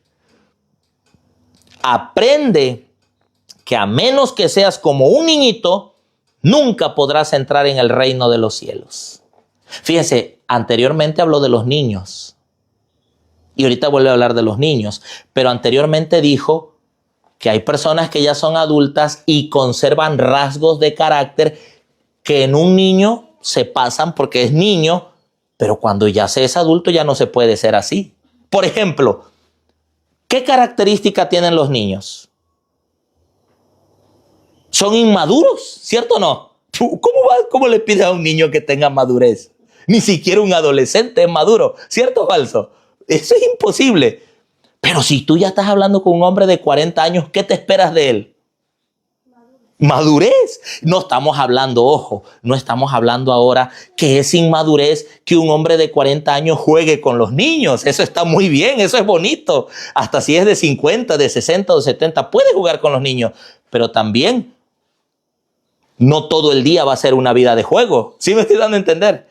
Aprende que a menos que seas como un niñito, nunca podrás entrar en el reino de los cielos. Fíjense, anteriormente habló de los niños y ahorita vuelve a hablar de los niños, pero anteriormente dijo que hay personas que ya son adultas y conservan rasgos de carácter que en un niño se pasan porque es niño, pero cuando ya se es adulto ya no se puede ser así. Por ejemplo, ¿qué característica tienen los niños? Son inmaduros, ¿cierto o no? ¿Cómo le pides a un niño que tenga madurez? Ni siquiera un adolescente es maduro, ¿cierto o falso? Eso es imposible. Pero si tú ya estás hablando con un hombre de 40 años, ¿qué te esperas de él? Madurez. No estamos hablando, ojo, no estamos hablando ahora que es inmadurez que un hombre de 40 años juegue con los niños. Eso está muy bien, eso es bonito. Hasta si es de 50, de 60 o de 70, puede jugar con los niños. Pero también no todo el día va a ser una vida de juego. ¿Sí me estoy dando a entender?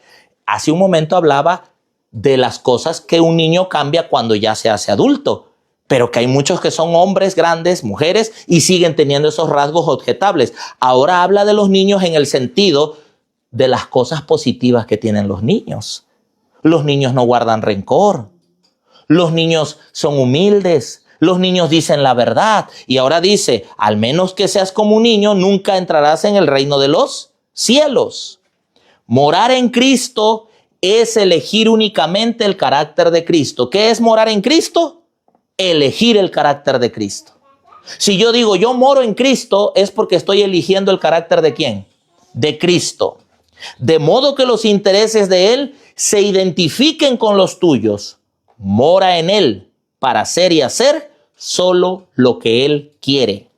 Hace un momento hablaba de las cosas que un niño cambia cuando ya se hace adulto. pero que hay muchos que son hombres grandes, mujeres, y siguen teniendo esos rasgos objetables. Ahora habla de los niños en el sentido de las cosas positivas que tienen los niños. Los niños no guardan rencor. Los niños son humildes. Los niños dicen la verdad. Y ahora dice, al menos que seas como un niño, nunca entrarás en el reino de los cielos. Morar en Cristo es elegir únicamente el carácter de Cristo. ¿Qué es morar en Cristo? Elegir el carácter de Cristo. Si yo digo yo moro en Cristo, es porque estoy eligiendo el carácter de ¿quién? De Cristo. De modo que los intereses de Él se identifiquen con los tuyos. Mora en Él para hacer y hacer solo lo que Él quiere.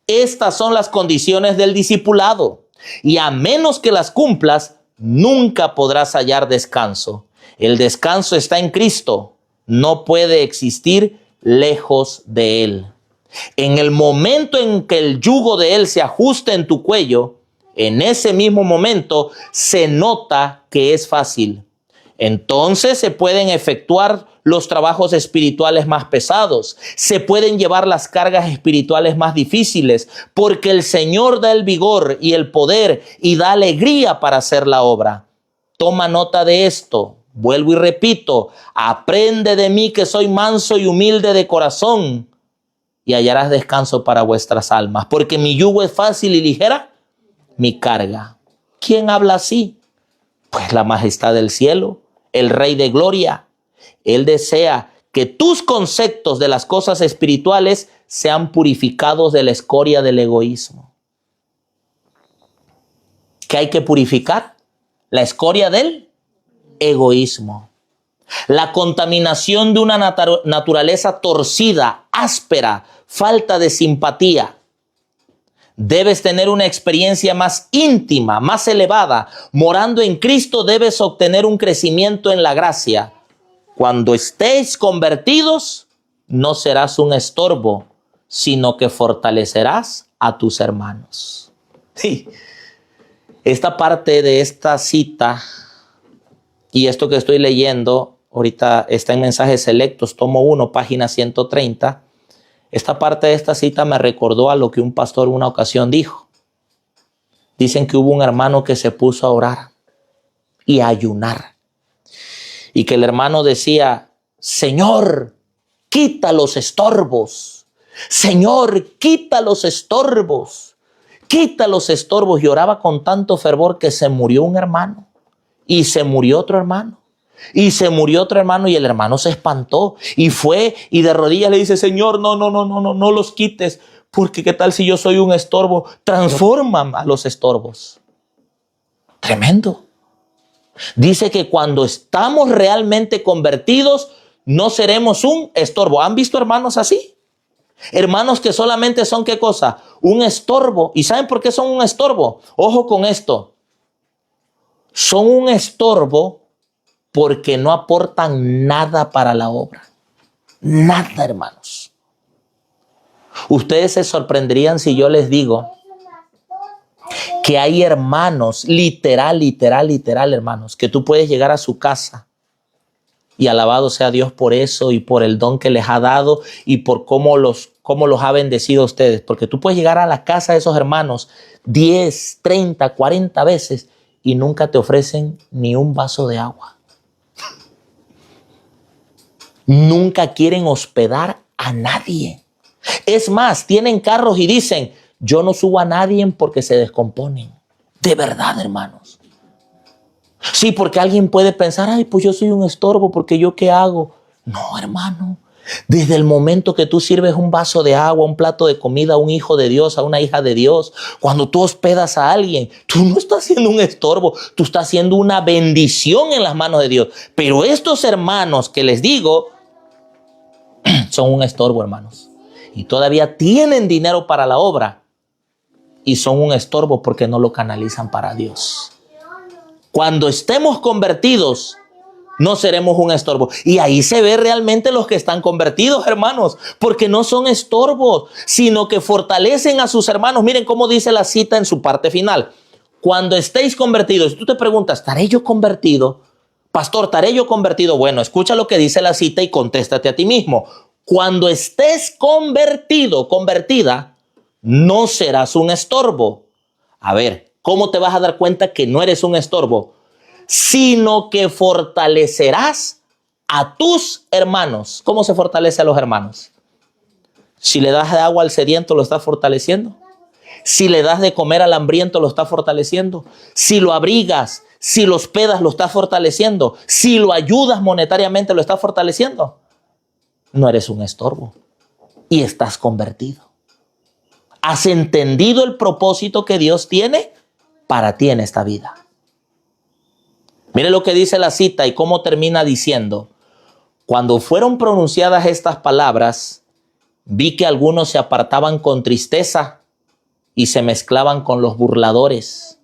Estas son las condiciones del discipulado. Y a menos que las cumplas, nunca podrás hallar descanso. El descanso está en Cristo. No puede existir lejos de Él. En el momento en que el yugo de Él se ajuste en tu cuello, en ese mismo momento se nota que es fácil. Entonces se pueden efectuar los trabajos espirituales más pesados, se pueden llevar las cargas espirituales más difíciles, porque el Señor da el vigor y el poder y da alegría para hacer la obra. Toma nota de esto. Vuelvo y repito, aprende de mí que soy manso y humilde de corazón y hallarás descanso para vuestras almas, porque mi yugo es fácil y ligera mi carga. ¿Quién habla así? Pues la majestad del cielo, el Rey de gloria. Él desea que tus conceptos de las cosas espirituales sean purificados de la escoria del egoísmo. ¿Qué hay que purificar? La escoria del egoísmo. La contaminación de una naturaleza torcida, áspera, falta de simpatía. Debes tener una experiencia más íntima, más elevada. Morando en Cristo debes obtener un crecimiento en la gracia. Cuando estéis convertidos, no serás un estorbo, sino que fortalecerás a tus hermanos. Sí. Esta parte de esta cita y esto que estoy leyendo, ahorita está en Mensajes Selectos, tomo 1, página 130. Esta parte de esta cita me recordó a lo que un pastor una ocasión dijo. Dicen que hubo un hermano que se puso a orar y a ayunar. Y que el hermano decía, Señor, quita los estorbos. Señor, quita los estorbos. Quita los estorbos. Y oraba con tanto fervor que se murió un hermano. Y se murió otro hermano. Y se murió otro hermano y el hermano se espantó. Y fue y de rodillas le dice, Señor, no los quites. Porque qué tal si yo soy un estorbo. Transforma a los estorbos. Tremendo. Dice que cuando estamos realmente convertidos, no seremos un estorbo. ¿Han visto hermanos así? Hermanos que solamente son ¿qué cosa? Un estorbo. ¿Y saben por qué son un estorbo? Ojo con esto. Son un estorbo porque no aportan nada para la obra. Nada, hermanos. Ustedes se sorprenderían si yo les digo que hay hermanos, literal, hermanos, que tú puedes llegar a su casa y alabado sea Dios por eso y por el don que les ha dado y por cómo los ha bendecido a ustedes. Porque tú puedes llegar a la casa de esos hermanos 10, 30, 40 veces y nunca te ofrecen ni un vaso de agua. Nunca quieren hospedar a nadie. Es más, tienen carros y dicen, yo no subo a nadie porque se descomponen. De verdad, hermanos. Sí, porque alguien puede pensar, ay, pues yo soy un estorbo, porque yo qué hago. No, hermano. Desde el momento que tú sirves un vaso de agua, un plato de comida a un hijo de Dios, a una hija de Dios, cuando tú hospedas a alguien, tú no estás siendo un estorbo, tú estás siendo una bendición en las manos de Dios. Pero estos hermanos que les digo, son un estorbo, hermanos. Y todavía tienen dinero para la obra y son un estorbo porque no lo canalizan para Dios. Cuando estemos convertidos, no seremos un estorbo. Y ahí se ve realmente los que están convertidos, hermanos, porque no son estorbos, sino que fortalecen a sus hermanos. Miren cómo dice la cita en su parte final. Cuando estéis convertidos, tú te preguntas, ¿estaré yo convertido? Pastor, ¿estaré yo convertido? Bueno, escucha lo que dice la cita y contéstate a ti mismo. cuando estés convertido, convertida, no serás un estorbo. A ver, ¿cómo te vas a dar cuenta que no eres un estorbo? Sino que fortalecerás a tus hermanos. ¿Cómo se fortalece a los hermanos? Si le das de agua al sediento, lo estás fortaleciendo. Si le das de comer al hambriento, lo estás fortaleciendo. Si lo abrigas, si lo hospedas, lo estás fortaleciendo. Si lo ayudas monetariamente, lo estás fortaleciendo. No eres un estorbo y estás convertido. Has entendido el propósito que Dios tiene para ti en esta vida. Mire lo que dice la cita y cómo termina diciendo: cuando fueron pronunciadas estas palabras, vi que algunos se apartaban con tristeza y se mezclaban con los burladores.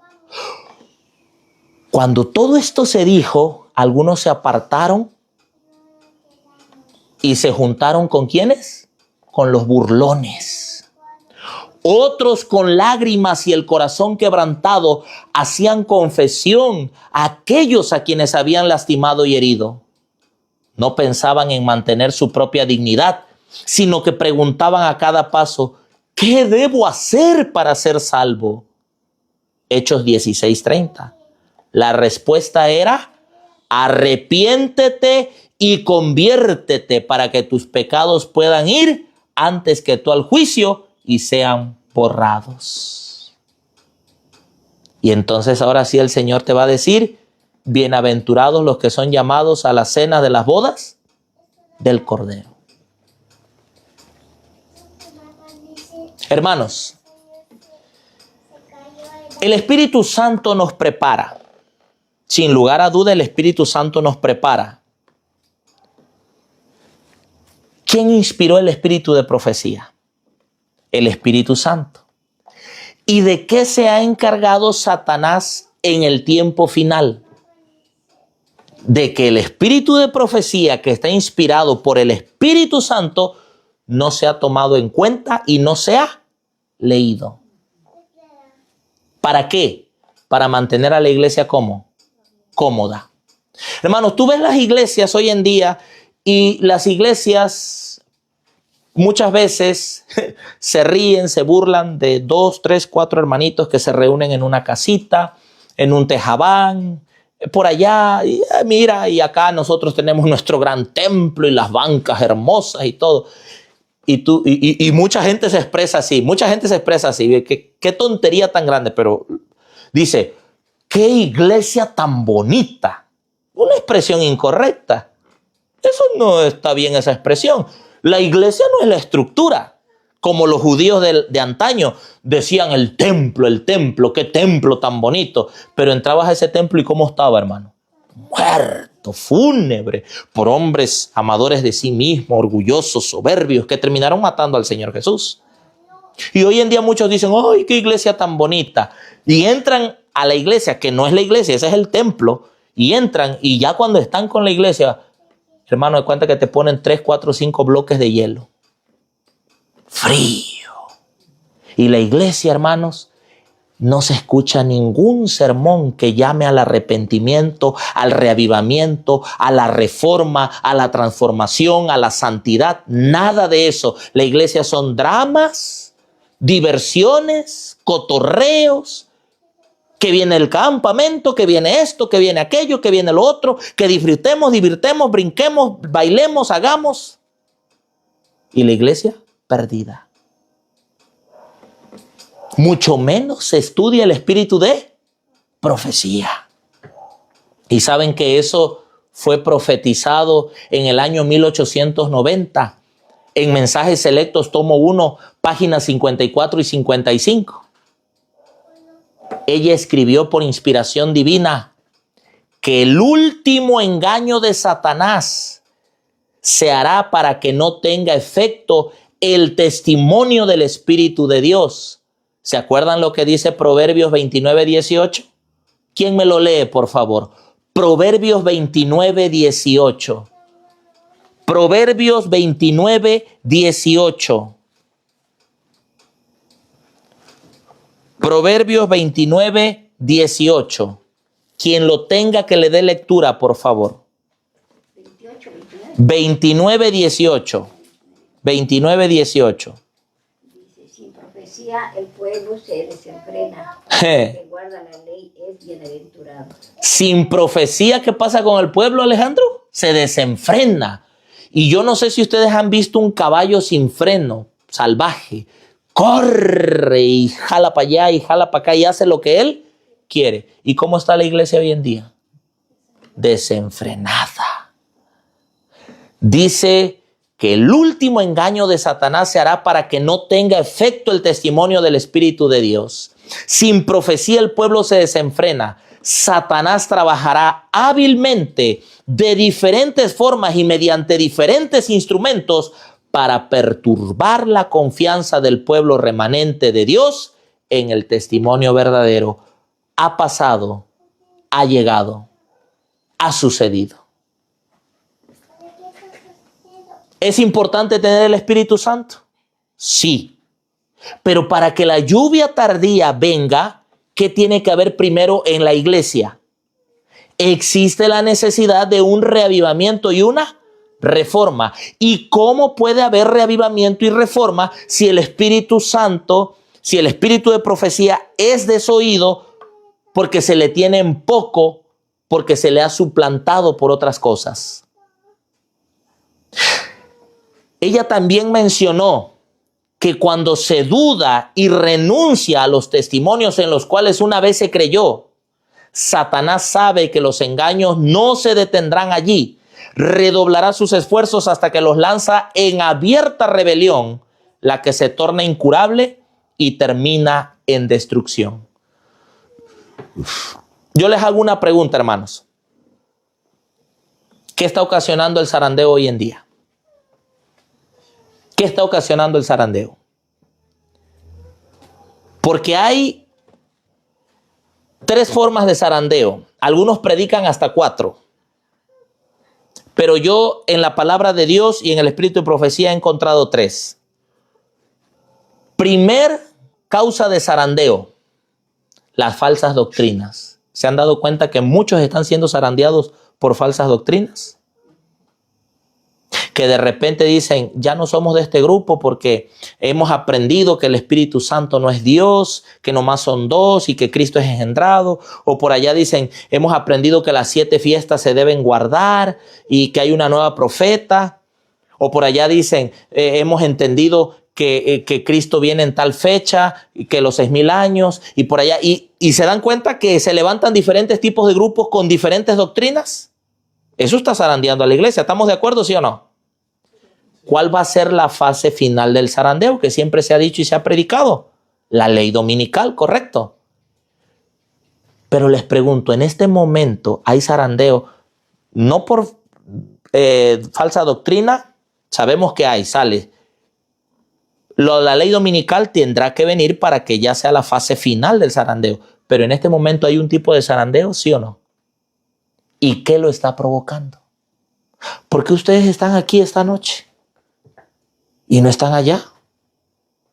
Cuando todo esto se dijo, algunos se apartaron y se juntaron ¿con quiénes? Con los burlones. Otros con lágrimas y el corazón quebrantado hacían confesión a aquellos a quienes habían lastimado y herido. No pensaban en mantener su propia dignidad, sino que preguntaban a cada paso: ¿qué debo hacer para ser salvo? Hechos 16:30. La respuesta era: arrepiéntete y conviértete para que tus pecados puedan ir antes que tú al juicio y sean borrados. Y entonces ahora sí el Señor te va a decir: bienaventurados los que son llamados a la cena de las bodas del Cordero. Hermanos, el Espíritu Santo nos prepara. Sin lugar a duda, el Espíritu Santo nos prepara. ¿Quién inspiró el espíritu de profecía? El Espíritu Santo. ¿Y de qué se ha encargado Satanás en el tiempo final? De que el espíritu de profecía que está inspirado por el Espíritu Santo no se ha tomado en cuenta y no se ha leído. ¿Para qué? Para mantener a la iglesia ¿cómo? Cómoda. Hermanos, tú ves las iglesias hoy en día y las iglesias muchas veces se ríen, se burlan de 2, 3, 4 hermanitos que se reúnen en una casita, en un tejabán, por allá, y mira, y acá nosotros tenemos nuestro gran templo y las bancas hermosas y todo. Y mucha gente se expresa así, qué tontería tan grande, pero dice, qué iglesia tan bonita. Una expresión incorrecta. Eso no está bien, esa expresión. La iglesia no es la estructura. Como los judíos de antaño decían el templo, qué templo tan bonito. Pero entrabas a ese templo y ¿cómo estaba, hermano? Muerto, fúnebre, por hombres amadores de sí mismos, orgullosos, soberbios, que terminaron matando al Señor Jesús. Y hoy en día muchos dicen, ¡ay, qué iglesia tan bonita! Y entran a la iglesia, que no es la iglesia, ese es el templo, y entran, y ya cuando están con la iglesia, hermano, de cuenta que te ponen 3, 4, 5 bloques de hielo. Frío. Y la iglesia, hermanos, no se escucha ningún sermón que llame al arrepentimiento, al reavivamiento, a la reforma, a la transformación, a la santidad. Nada de eso. La iglesia son dramas, diversiones, cotorreos, que viene el campamento, que viene esto, que viene aquello, que viene lo otro, que disfrutemos, divirtemos, brinquemos, bailemos, hagamos. Y la iglesia perdida. Mucho menos se estudia el espíritu de profecía. Y saben que eso fue profetizado en el año 1890 en Mensajes Selectos, tomo 1, páginas 54 y 55. Ella escribió por inspiración divina que el último engaño de Satanás se hará para que no tenga efecto el testimonio del Espíritu de Dios. ¿Se acuerdan lo que dice Proverbios 29, 18? ¿Quién me lo lee, por favor? Proverbios 29, 18. Proverbios 29, 18. Proverbios 29, 18. Quien lo tenga que le dé lectura, por favor. 29, 18. 29:18. Dice, sin profecía el pueblo se desenfrena. El que guarda la ley es bienaventurado. Sin profecía, ¿qué pasa con el pueblo, Alejandro? Se desenfrena. Y yo no sé si ustedes han visto un caballo sin freno, salvaje. Corre y jala para allá y jala para acá y hace lo que él quiere. ¿Y cómo está la iglesia hoy en día? Desenfrenada. Dice que el último engaño de Satanás se hará para que no tenga efecto el testimonio del Espíritu de Dios. Sin profecía el pueblo se desenfrena. Satanás trabajará hábilmente de diferentes formas y mediante diferentes instrumentos para perturbar la confianza del pueblo remanente de Dios en el testimonio verdadero. Ha pasado, ha llegado, ha sucedido. ¿Es importante tener el Espíritu Santo? Sí. Pero para que la lluvia tardía venga, ¿qué tiene que haber primero en la iglesia? Existe la necesidad de un reavivamiento y una reforma. ¿Y cómo puede haber reavivamiento y reforma si el Espíritu Santo, si el espíritu de profecía es desoído porque se le tiene en poco, porque se le ha suplantado por otras cosas? Ella también mencionó que cuando se duda y renuncia a los testimonios en los cuales una vez se creyó, Satanás sabe que los engaños no se detendrán allí. Redoblará sus esfuerzos hasta que los lanza en abierta rebelión, la que se torna incurable y termina en destrucción. Yo les hago una pregunta, hermanos. ¿Qué está ocasionando el zarandeo hoy en día? ¿Qué está ocasionando el zarandeo? Porque hay 3 formas de zarandeo. Algunos predican hasta 4. Pero yo en la palabra de Dios y en el espíritu de profecía he encontrado 3. Primer causa de zarandeo: las falsas doctrinas. ¿Se han dado cuenta que muchos están siendo zarandeados por falsas doctrinas? Que de repente dicen, ya no somos de este grupo porque hemos aprendido que el Espíritu Santo no es Dios, que nomás son 2 y que Cristo es engendrado. O por allá dicen, hemos aprendido que las 7 fiestas se deben guardar y que hay una nueva profeta. O por allá dicen, hemos entendido que Cristo viene en tal fecha, que los 6,000 años y por allá. Y se dan cuenta que se levantan diferentes tipos de grupos con diferentes doctrinas. Eso está zarandeando a la iglesia. ¿Estamos de acuerdo, sí o no? ¿Cuál va a ser la fase final del zarandeo que siempre se ha dicho y se ha predicado? La ley dominical, correcto. Pero les pregunto, en este momento hay zarandeo, no por falsa doctrina, sabemos que hay, sale. La ley dominical tendrá que venir para que ya sea la fase final del zarandeo. Pero en este momento hay un tipo de zarandeo, ¿sí o no? ¿Y qué lo está provocando? ¿Por qué ustedes están aquí esta noche y no están allá,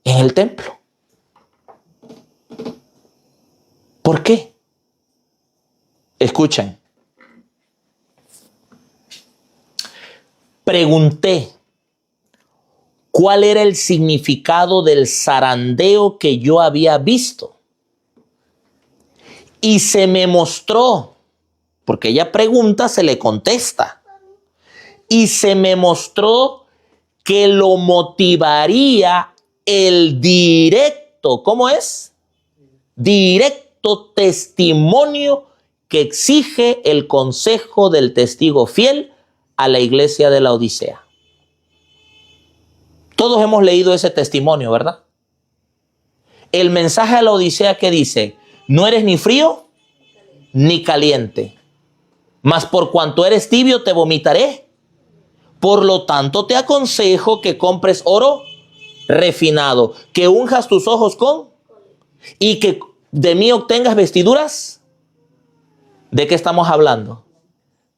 en el templo? ¿Por qué? Escuchen. Pregunté cuál era el significado del zarandeo que yo había visto. Y se me mostró, porque ella pregunta, se le contesta. Y se me mostró que lo motivaría el directo, ¿cómo es? Directo testimonio que exige el consejo del testigo fiel a la iglesia de la Odisea. Todos hemos leído ese testimonio, ¿verdad? El mensaje a la Odisea que dice, no eres ni frío ni caliente, mas por cuanto eres tibio te vomitaré. Por lo tanto te aconsejo que compres oro refinado, que unjas tus ojos con y que de mí obtengas vestiduras. ¿De qué estamos hablando?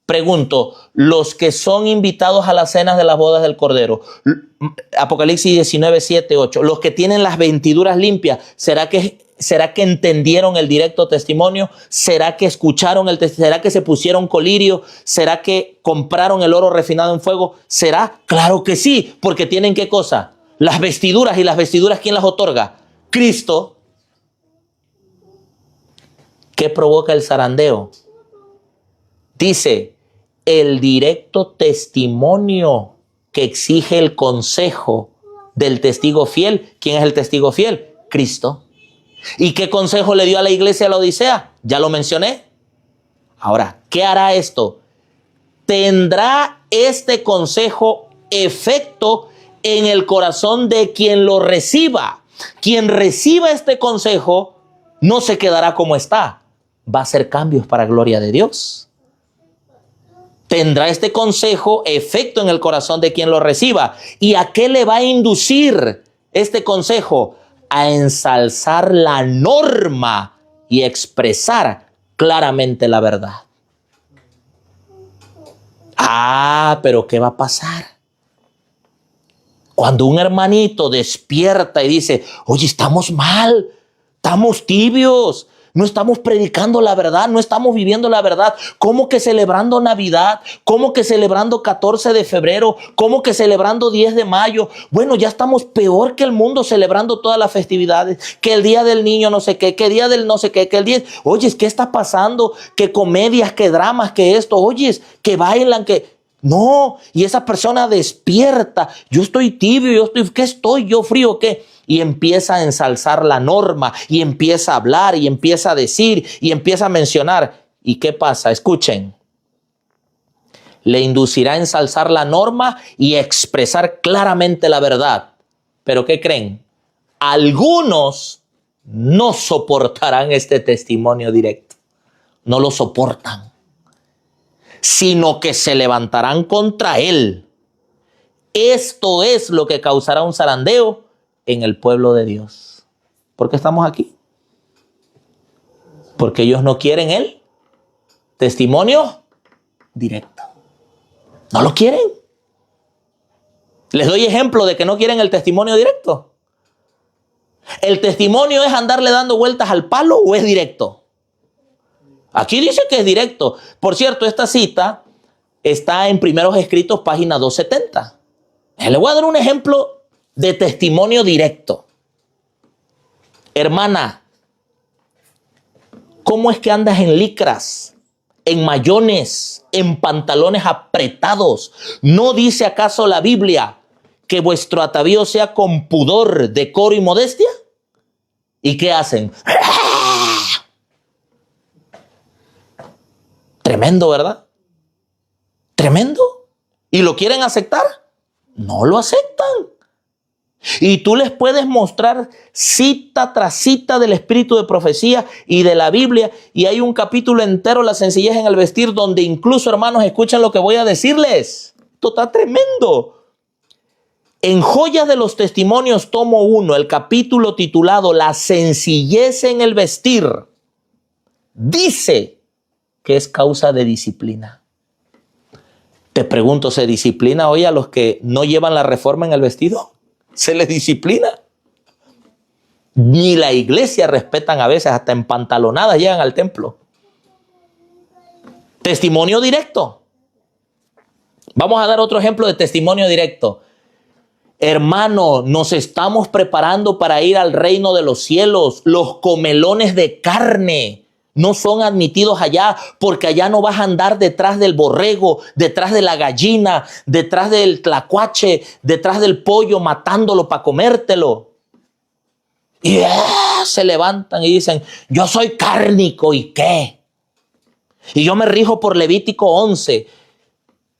Pregunto, los que son invitados a las cenas de las bodas del Cordero, Apocalipsis 19, 7, 8, los que tienen las vestiduras limpias, ¿será que ¿Será que entendieron el directo testimonio? ¿Será que escucharon el testimonio? ¿Será que se pusieron colirio? ¿Será que compraron el oro refinado en fuego? ¿Será? Claro que sí, porque tienen ¿qué cosa? Las vestiduras. ¿Y las vestiduras quién las otorga? Cristo. ¿Qué provoca el zarandeo? Dice, el directo testimonio que exige el consejo del testigo fiel. ¿Quién es el testigo fiel? Cristo. ¿Y qué consejo le dio a la iglesia de la Odisea? Ya lo mencioné. Ahora, ¿qué hará esto? ¿Tendrá este consejo efecto en el corazón de quien lo reciba? Quien reciba este consejo no se quedará como está. Va a hacer cambios para gloria de Dios. ¿Tendrá este consejo efecto en el corazón de quien lo reciba? ¿Y a qué le va a inducir este consejo? A ensalzar la norma y expresar claramente la verdad. Pero ¿qué va a pasar? Cuando un hermanito despierta y dice, oye, estamos mal, estamos tibios, no estamos predicando la verdad, no estamos viviendo la verdad. ¿Cómo que celebrando Navidad? ¿Cómo que celebrando 14 de febrero? ¿Cómo que celebrando 10 de mayo? Bueno, ya estamos peor que el mundo celebrando todas las festividades. Que el día del niño no sé qué, que el día del no sé qué, que el día... Oye, ¿qué está pasando? ¿Qué comedias, qué dramas, qué esto? Oye, que bailan, que... No, y esa persona despierta. Yo estoy tibio, ¿qué estoy? ¿Yo frío qué? Y empieza a ensalzar la norma, y empieza a hablar, y empieza a decir, y empieza a mencionar. ¿Y qué pasa? Escuchen. Le inducirá a ensalzar la norma y a expresar claramente la verdad. ¿Pero qué creen? Algunos no soportarán este testimonio directo. No lo soportan. Sino que se levantarán contra él. Esto es lo que causará un zarandeo en el pueblo de Dios. ¿Por qué estamos aquí? Porque ellos no quieren el testimonio directo. No lo quieren. Les doy ejemplo de que no quieren el testimonio directo. ¿El testimonio es andarle dando vueltas al palo o es directo? Aquí dice que es directo. Por cierto, esta cita está en Primeros Escritos, página 270. Le voy a dar un ejemplo de testimonio directo. Hermana, ¿cómo es que andas en licras, en mayones, en pantalones apretados? ¿No dice acaso la Biblia que vuestro atavío sea con pudor, decoro y modestia? ¿Y qué hacen? Tremendo, ¿verdad? Tremendo. ¿Y lo quieren aceptar? No lo aceptan. Y tú les puedes mostrar cita tras cita del espíritu de profecía y de la Biblia. Y hay un capítulo entero, la sencillez en el vestir, donde incluso, hermanos, escuchan lo que voy a decirles. Esto está tremendo. En Joyas de los Testimonios, tomo 1, el capítulo titulado La sencillez en el vestir, dice que es causa de disciplina. Te pregunto, ¿se disciplina hoy a los que no llevan la reforma en el vestido? ¿Se les disciplina? Ni la iglesia respetan a veces, hasta en pantalonadas llegan al templo. Testimonio directo. Vamos a dar otro ejemplo de testimonio directo. Hermano, nos estamos preparando para ir al reino de los cielos. Los comelones de carne no son admitidos allá, porque allá no vas a andar detrás del borrego, detrás de la gallina, detrás del tlacuache, detrás del pollo, matándolo para comértelo. Y se levantan y dicen, yo soy cárnico, ¿y qué? Y yo me rijo por Levítico 11.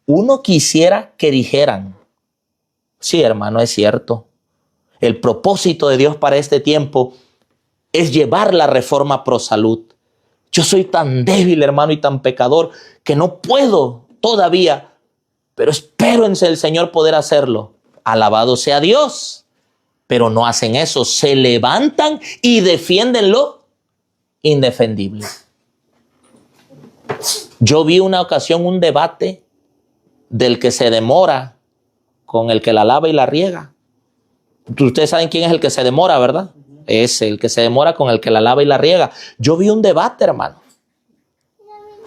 Uno quisiera que dijeran, sí, hermano, es cierto. El propósito de Dios para este tiempo es llevar la reforma pro salud. Yo soy tan débil, hermano, y tan pecador que no puedo todavía, pero espero en el Señor poder hacerlo. Alabado sea Dios. Pero no hacen eso. Se levantan y defienden lo indefendible. Yo vi una ocasión un debate del que se demora con el que la lava y la riega. Ustedes saben quién es el que se demora, ¿verdad? el que se demora con el que la lava y la riega. Yo vi un debate, hermano,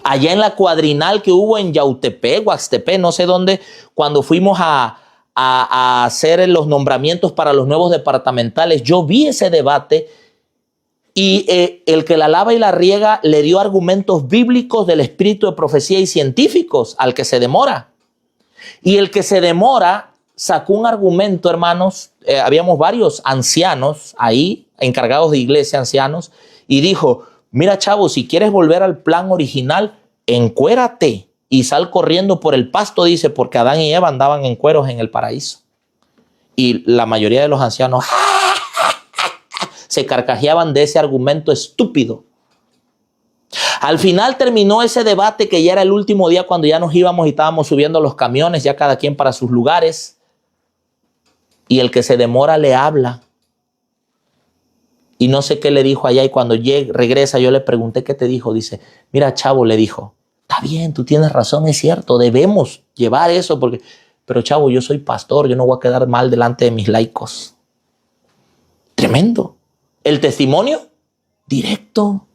allá en la cuadrinal que hubo en Yautepec, Huaxtepec, no sé dónde, cuando fuimos a hacer los nombramientos para los nuevos departamentales. Yo vi ese debate y el que la lava y la riega le dio argumentos bíblicos del espíritu de profecía y científicos al que se demora. Y el que se demora sacó un argumento, hermanos, habíamos varios ancianos ahí, encargados de iglesia, ancianos, y dijo, mira, chavo, si quieres volver al plan original, encuérate y sal corriendo por el pasto, dice, porque Adán y Eva andaban en cueros en el paraíso. Y la mayoría de los ancianos se carcajeaban de ese argumento estúpido. Al final terminó ese debate, que ya era el último día, cuando ya nos íbamos y estábamos subiendo los camiones, ya cada quien para sus lugares. Y el que se demora le habla. Y no sé qué le dijo allá. Y cuando regresa, yo le pregunté qué te dijo. Dice, mira, chavo, le dijo, está bien, tú tienes razón, es cierto, debemos llevar eso. Pero chavo, yo soy pastor, yo no voy a quedar mal delante de mis laicos. Tremendo. El testimonio directo.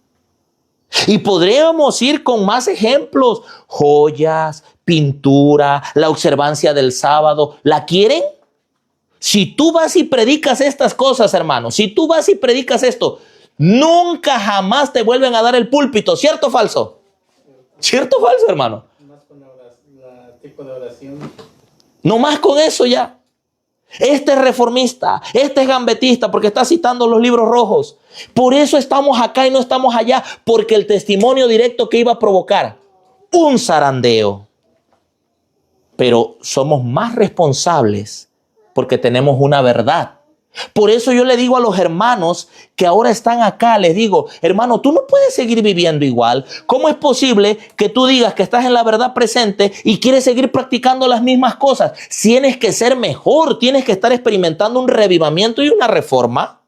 Y podríamos ir con más ejemplos. Joyas, pintura, la observancia del sábado. ¿La quieren? Si tú vas y predicas estas cosas, hermano, si tú vas y predicas esto, nunca jamás te vuelven a dar el púlpito. ¿Cierto o falso? ¿Cierto o falso, hermano? Más con la tipo de oración. No más con eso ya. Este es reformista, este es gambetista, porque está citando los libros rojos. Por eso estamos acá y no estamos allá, porque el testimonio directo que iba a provocar un zarandeo. Pero somos más responsables porque tenemos una verdad. Por eso yo le digo a los hermanos que ahora están acá, les digo, hermano, tú no puedes seguir viviendo igual. ¿Cómo es posible que tú digas que estás en la verdad presente y quieres seguir practicando las mismas cosas? Tienes que ser mejor, tienes que estar experimentando un revivamiento y una reforma.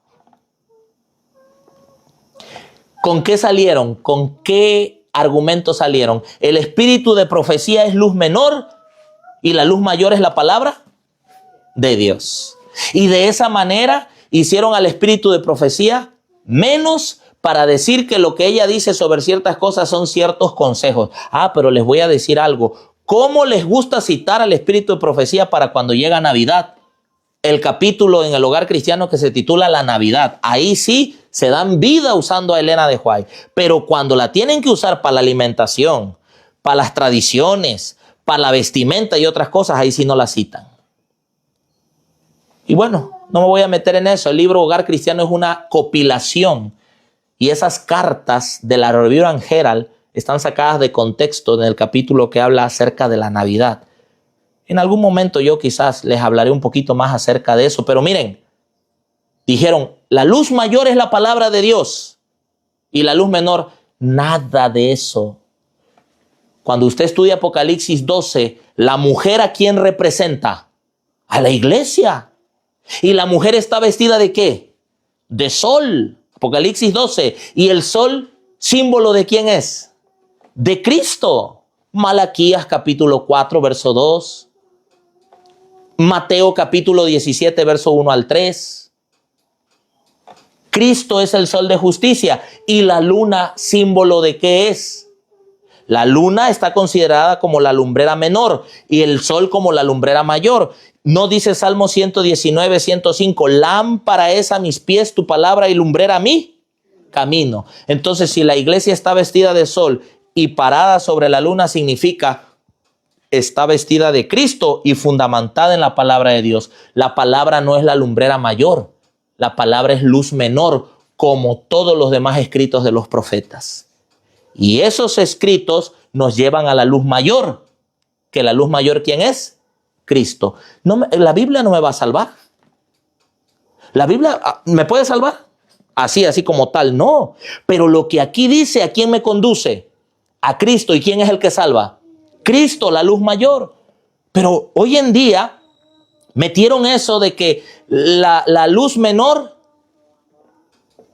¿Con qué salieron? ¿Con qué argumentos salieron? El espíritu de profecía es luz menor y la luz mayor es la palabra de Dios. Y de esa manera hicieron al espíritu de profecía menos, para decir que lo que ella dice sobre ciertas cosas son ciertos consejos. Pero les voy a decir algo. ¿Cómo les gusta citar al espíritu de profecía para cuando llega Navidad? El capítulo en el Hogar Cristiano que se titula La Navidad. Ahí sí se dan vida usando a Elena de White. Pero cuando la tienen que usar para la alimentación, para las tradiciones, para la vestimenta y otras cosas, ahí sí no la citan. Y bueno, no me voy a meter en eso. El libro Hogar Cristiano es una compilación. Y esas cartas de la Review and Herald están sacadas de contexto en el capítulo que habla acerca de la Navidad. En algún momento yo quizás les hablaré un poquito más acerca de eso. Pero miren, dijeron, la luz mayor es la palabra de Dios. Y la luz menor, nada de eso. Cuando usted estudia Apocalipsis 12, la mujer, ¿a quién representa? A la iglesia. ¿Y la mujer está vestida de qué? De sol. Apocalipsis 12. ¿Y el sol, símbolo de quién es? De Cristo. Malaquías capítulo 4, verso 2. Mateo capítulo 17, verso 1 al 3. Cristo es el sol de justicia. ¿Y la luna, símbolo de qué es? La luna está considerada como la lumbrera menor y el sol como la lumbrera mayor. ¿No dice Salmo 119, 105? Lámpara es a mis pies tu palabra y lumbrera a mi camino. Entonces, si la iglesia está vestida de sol y parada sobre la luna, significa está vestida de Cristo y fundamentada en la palabra de Dios. La palabra no es la lumbrera mayor. La palabra es luz menor, como todos los demás escritos de los profetas. Y esos escritos nos llevan a la luz mayor. ¿Que la luz mayor quién es? Cristo. La Biblia no me va a salvar. ¿La Biblia me puede salvar? Así como tal, no. Pero lo que aquí dice, ¿a quién me conduce? A Cristo. ¿Y quién es el que salva? Cristo, la luz mayor. Pero hoy en día metieron eso de que la luz menor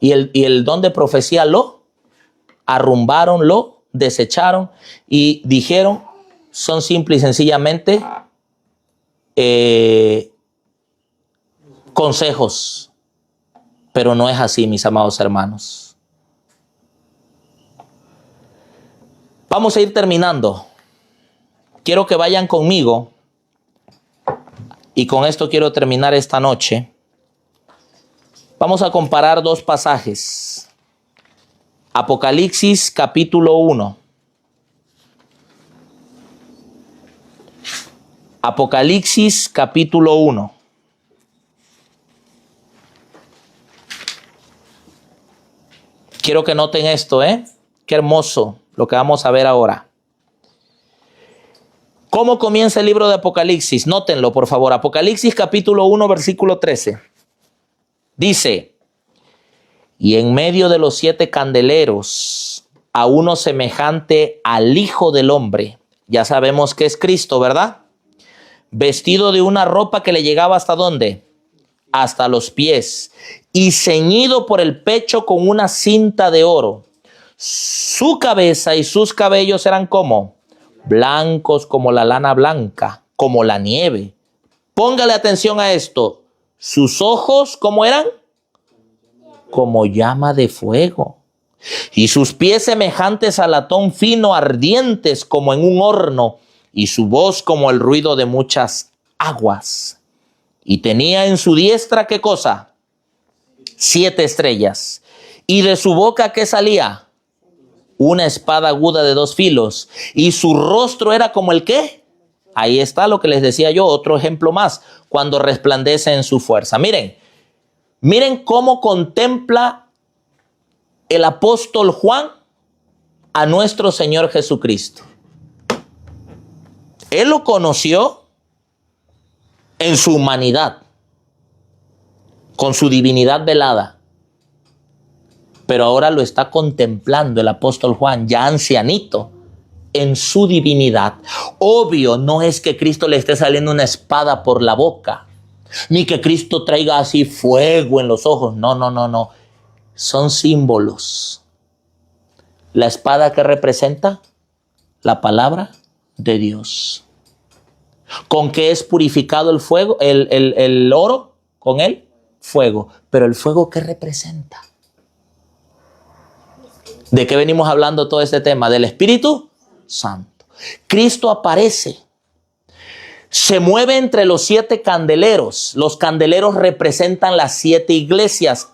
y el don de profecía lo arrumbaron, lo desecharon y dijeron, son simple y sencillamente consejos. Pero no es así, mis amados hermanos. Vamos a ir terminando. Quiero que vayan conmigo. Y con esto quiero terminar esta noche. Vamos a comparar dos pasajes. Apocalipsis capítulo 1. Apocalipsis capítulo 1. Quiero que noten esto, Qué hermoso lo que vamos a ver ahora. ¿Cómo comienza el libro de Apocalipsis? Nótenlo, por favor. Apocalipsis capítulo 1, versículo 13. Dice: y en medio de los 7 candeleros, a uno semejante al Hijo del Hombre. Ya sabemos que es Cristo, ¿verdad? Vestido de una ropa que le llegaba ¿hasta dónde? Hasta los pies. Y ceñido por el pecho con una cinta de oro. Su cabeza y sus cabellos eran como blancos como la lana blanca, como la nieve. Póngale atención a esto. Sus ojos, ¿cómo eran? Como llama de fuego. Y sus pies semejantes a latón fino, ardientes como en un horno. Y su voz como el ruido de muchas aguas. Y tenía en su diestra, ¿qué cosa? 7 estrellas. Y de su boca, ¿qué salía? Una espada aguda de 2 filos. Y su rostro era como el ¿qué? Ahí está lo que les decía yo, otro ejemplo más. Cuando resplandece en su fuerza. Miren cómo contempla el apóstol Juan a nuestro Señor Jesucristo. Él lo conoció en su humanidad, con su divinidad velada. Pero ahora lo está contemplando el apóstol Juan, ya ancianito, en su divinidad. Obvio, no es que Cristo le esté saliendo una espada por la boca, ni que Cristo traiga así fuego en los ojos. No. Son símbolos. La espada que representa la palabra de Dios. ¿Con qué es purificado el fuego, el oro? Con el fuego. Pero el fuego, ¿qué representa? ¿De qué venimos hablando todo este tema? Del Espíritu Santo. Cristo aparece. Se mueve entre los 7 candeleros. Los candeleros representan las 7 iglesias,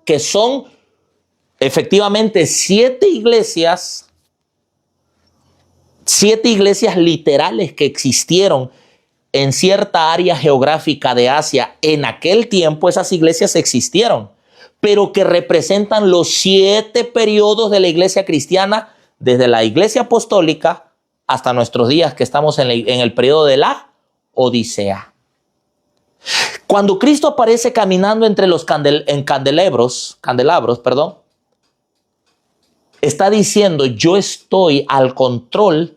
que son efectivamente 7 iglesias literales que existieron en cierta área geográfica de Asia. En aquel tiempo esas iglesias existieron, pero que representan los 7 periodos de la iglesia cristiana, desde la iglesia apostólica hasta nuestros días, que estamos en el periodo de la Odisea. Cuando Cristo aparece caminando entre los candelabros, está diciendo: yo estoy al control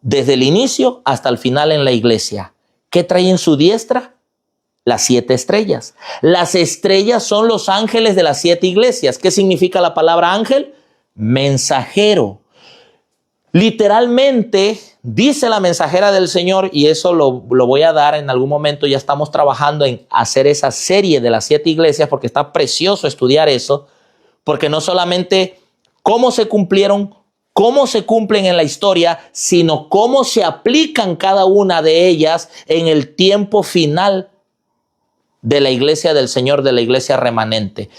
desde el inicio hasta el final en la iglesia. ¿Qué trae en su diestra? Las 7 estrellas. Las estrellas son los ángeles de las 7 iglesias. ¿Qué significa la palabra ángel? Mensajero. Literalmente, dice la mensajera del Señor, y eso lo voy a dar en algún momento. Ya estamos trabajando en hacer esa serie de las 7 iglesias, porque está precioso estudiar eso, porque no solamente cómo se cumplieron, cómo se cumplen en la historia, sino cómo se aplican cada una de ellas en el tiempo final de la iglesia del Señor, de la iglesia remanente.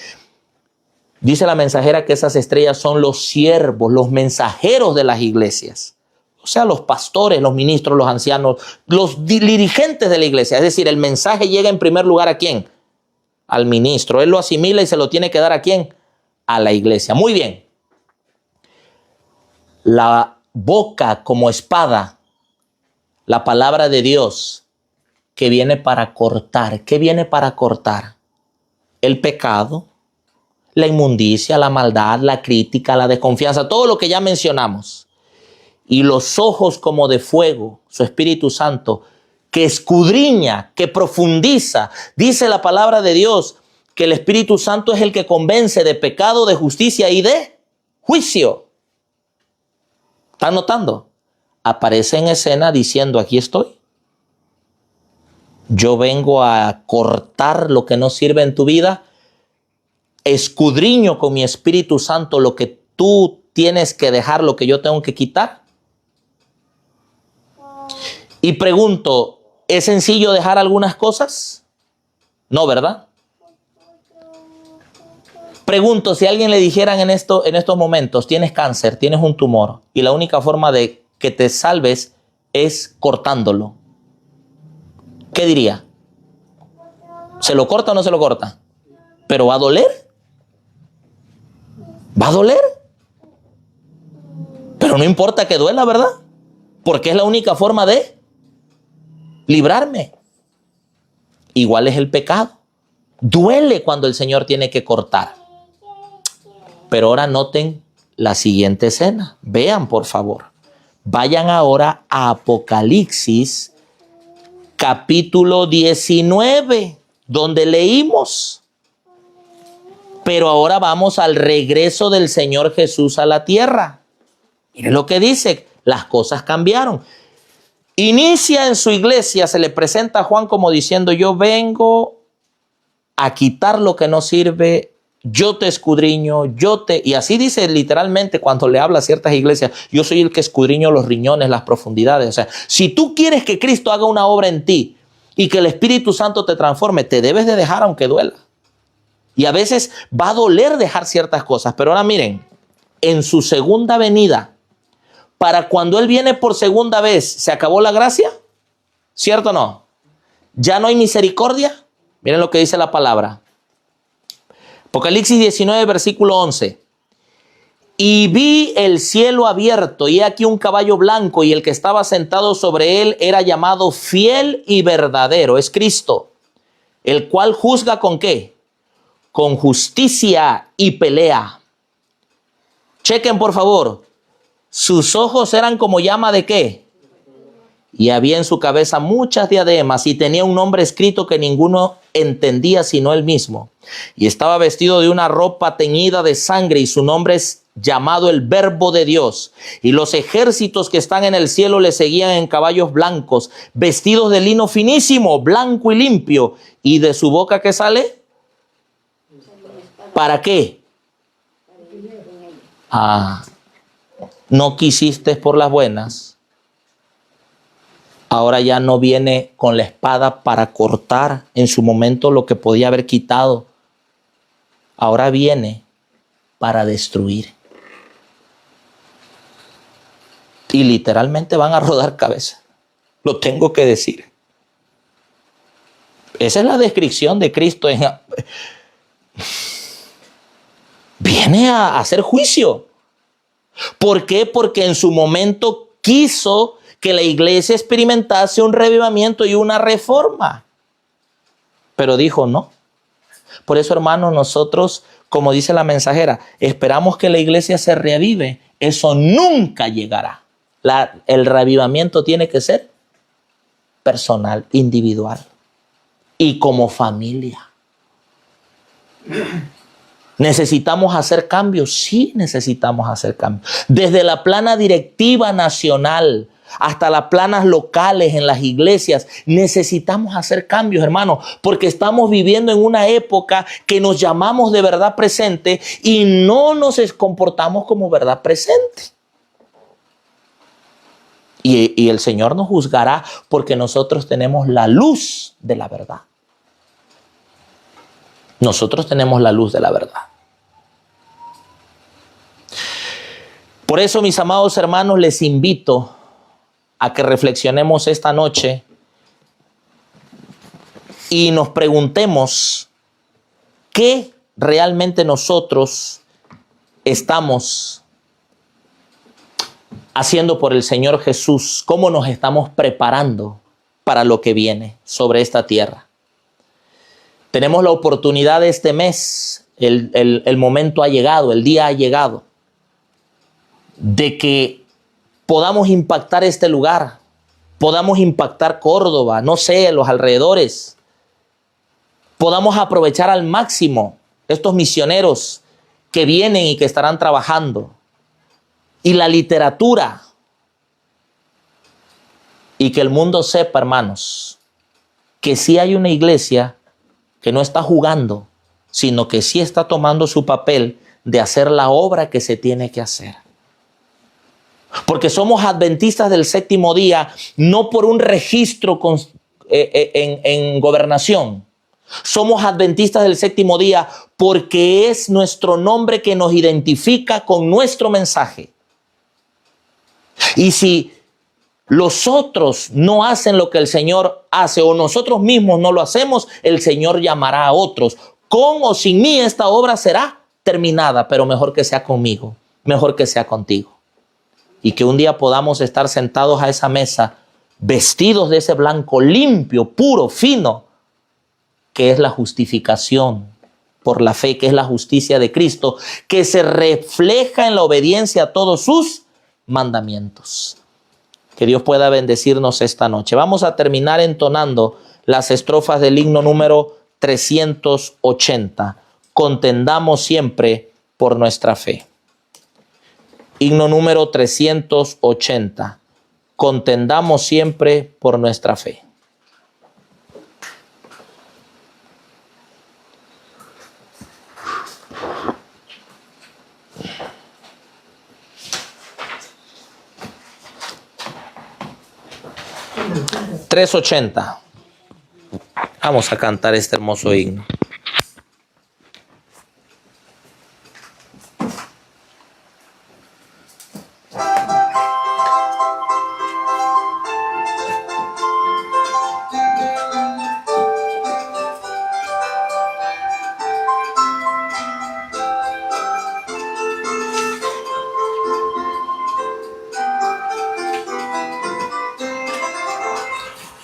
Dice la mensajera que esas estrellas son los siervos, los mensajeros de las iglesias. O sea, los pastores, los ministros, los ancianos, los dirigentes de la iglesia. Es decir, el mensaje llega en primer lugar ¿a quién? Al ministro. Él lo asimila y se lo tiene que dar ¿a quién? A la iglesia. Muy bien. La boca como espada, la palabra de Dios, que viene para cortar. ¿Qué viene para cortar? El pecado, la inmundicia, la maldad, la crítica, la desconfianza, todo lo que ya mencionamos. Y los ojos como de fuego, su Espíritu Santo, que escudriña, que profundiza. Dice la palabra de Dios que el Espíritu Santo es el que convence de pecado, de justicia y de juicio. ¿Están notando? Aparece en escena diciendo: aquí estoy. Yo vengo a cortar lo que no sirve en tu vida escudriño con mi Espíritu Santo lo que tú tienes que dejar, lo que yo tengo que quitar. Y pregunto, ¿es sencillo dejar algunas cosas? No, ¿verdad? Pregunto, si a alguien le dijeran en estos momentos, tienes cáncer, tienes un tumor, y la única forma de que te salves es cortándolo, ¿qué diría? ¿Se lo corta o no se lo corta? ¿Pero va a doler? ¿Va a doler? Pero no importa que duela, ¿verdad? Porque es la única forma de librarme. Igual es el pecado. Duele cuando el Señor tiene que cortar. Pero ahora noten la siguiente escena. Vean, por favor. Vayan ahora a Apocalipsis, capítulo 19, donde leímos. Pero ahora vamos al regreso del Señor Jesús a la tierra. Miren lo que dice. Las cosas cambiaron. Inicia en su iglesia, se le presenta a Juan como diciendo, yo vengo a quitar lo que no sirve, yo te escudriño, y así dice literalmente cuando le habla a ciertas iglesias, yo soy el que escudriño los riñones, las profundidades. O sea, si tú quieres que Cristo haga una obra en ti y que el Espíritu Santo te transforme, te debes de dejar aunque duela. Y a veces va a doler dejar ciertas cosas, pero ahora miren, en su segunda venida, para cuando Él viene por segunda vez, ¿se acabó la gracia? ¿Cierto o no? ¿Ya no hay misericordia? Miren lo que dice la palabra. Apocalipsis 19, versículo 11. Y vi el cielo abierto, y he aquí un caballo blanco, y el que estaba sentado sobre él era llamado Fiel y Verdadero. Es Cristo, el cual juzga ¿con qué? Con justicia y pelea. Chequen, por favor. Sus ojos eran como llama de ¿qué? Y había en su cabeza muchas diademas y tenía un nombre escrito que ninguno entendía sino él mismo. Y estaba vestido de una ropa teñida de sangre y su nombre es llamado el Verbo de Dios. Y los ejércitos que están en el cielo le seguían en caballos blancos, vestidos de lino finísimo, blanco y limpio. ¿Y de su boca qué sale? ¿Para qué? No quisiste por las buenas. Ahora ya no viene con la espada para cortar en su momento lo que podía haber quitado. Ahora viene para destruir. Y literalmente van a rodar cabeza. Lo tengo que decir. Esa es la descripción de Cristo. Viene a hacer juicio. ¿Por qué? Porque en su momento quiso que la iglesia experimentase un revivamiento y una reforma. Pero dijo no. Por eso, hermanos, nosotros, como dice la mensajera, esperamos que la iglesia se reavive. Eso nunca llegará. El reavivamiento tiene que ser personal, individual y como familia. ¿Necesitamos hacer cambios? Sí, necesitamos hacer cambios. Desde la plana directiva nacional hasta las planas locales en las iglesias, necesitamos hacer cambios, hermanos, porque estamos viviendo en una época que nos llamamos de verdad presente y no nos comportamos como verdad presente. Y el Señor nos juzgará porque nosotros tenemos la luz de la verdad. Nosotros tenemos la luz de la verdad. Por eso, mis amados hermanos, les invito a que reflexionemos esta noche y nos preguntemos qué realmente nosotros estamos haciendo por el Señor Jesús, cómo nos estamos preparando para lo que viene sobre esta tierra. Tenemos la oportunidad de este mes, el momento ha llegado, el día ha llegado, de que podamos impactar este lugar, podamos impactar Córdoba, no sé, los alrededores, podamos aprovechar al máximo estos misioneros que vienen y que estarán trabajando, y la literatura, y que el mundo sepa, hermanos, que sí hay una iglesia que no está jugando, sino que sí está tomando su papel de hacer la obra que se tiene que hacer. Porque somos adventistas del séptimo día, no por un registro en gobernación. Somos adventistas del séptimo día porque es nuestro nombre que nos identifica con nuestro mensaje. Y si los otros no hacen lo que el Señor hace o nosotros mismos no lo hacemos, el Señor llamará a otros. Con o sin mí esta obra será terminada, pero mejor que sea conmigo, mejor que sea contigo. Y que un día podamos estar sentados a esa mesa, vestidos de ese blanco limpio, puro, fino, que es la justificación por la fe, que es la justicia de Cristo, que se refleja en la obediencia a todos sus mandamientos. Que Dios pueda bendecirnos esta noche. Vamos a terminar entonando las estrofas del himno número 380. Contendamos siempre por nuestra fe. Himno número 380. Contendamos siempre por nuestra fe. $3.80. Vamos a cantar este hermoso himno.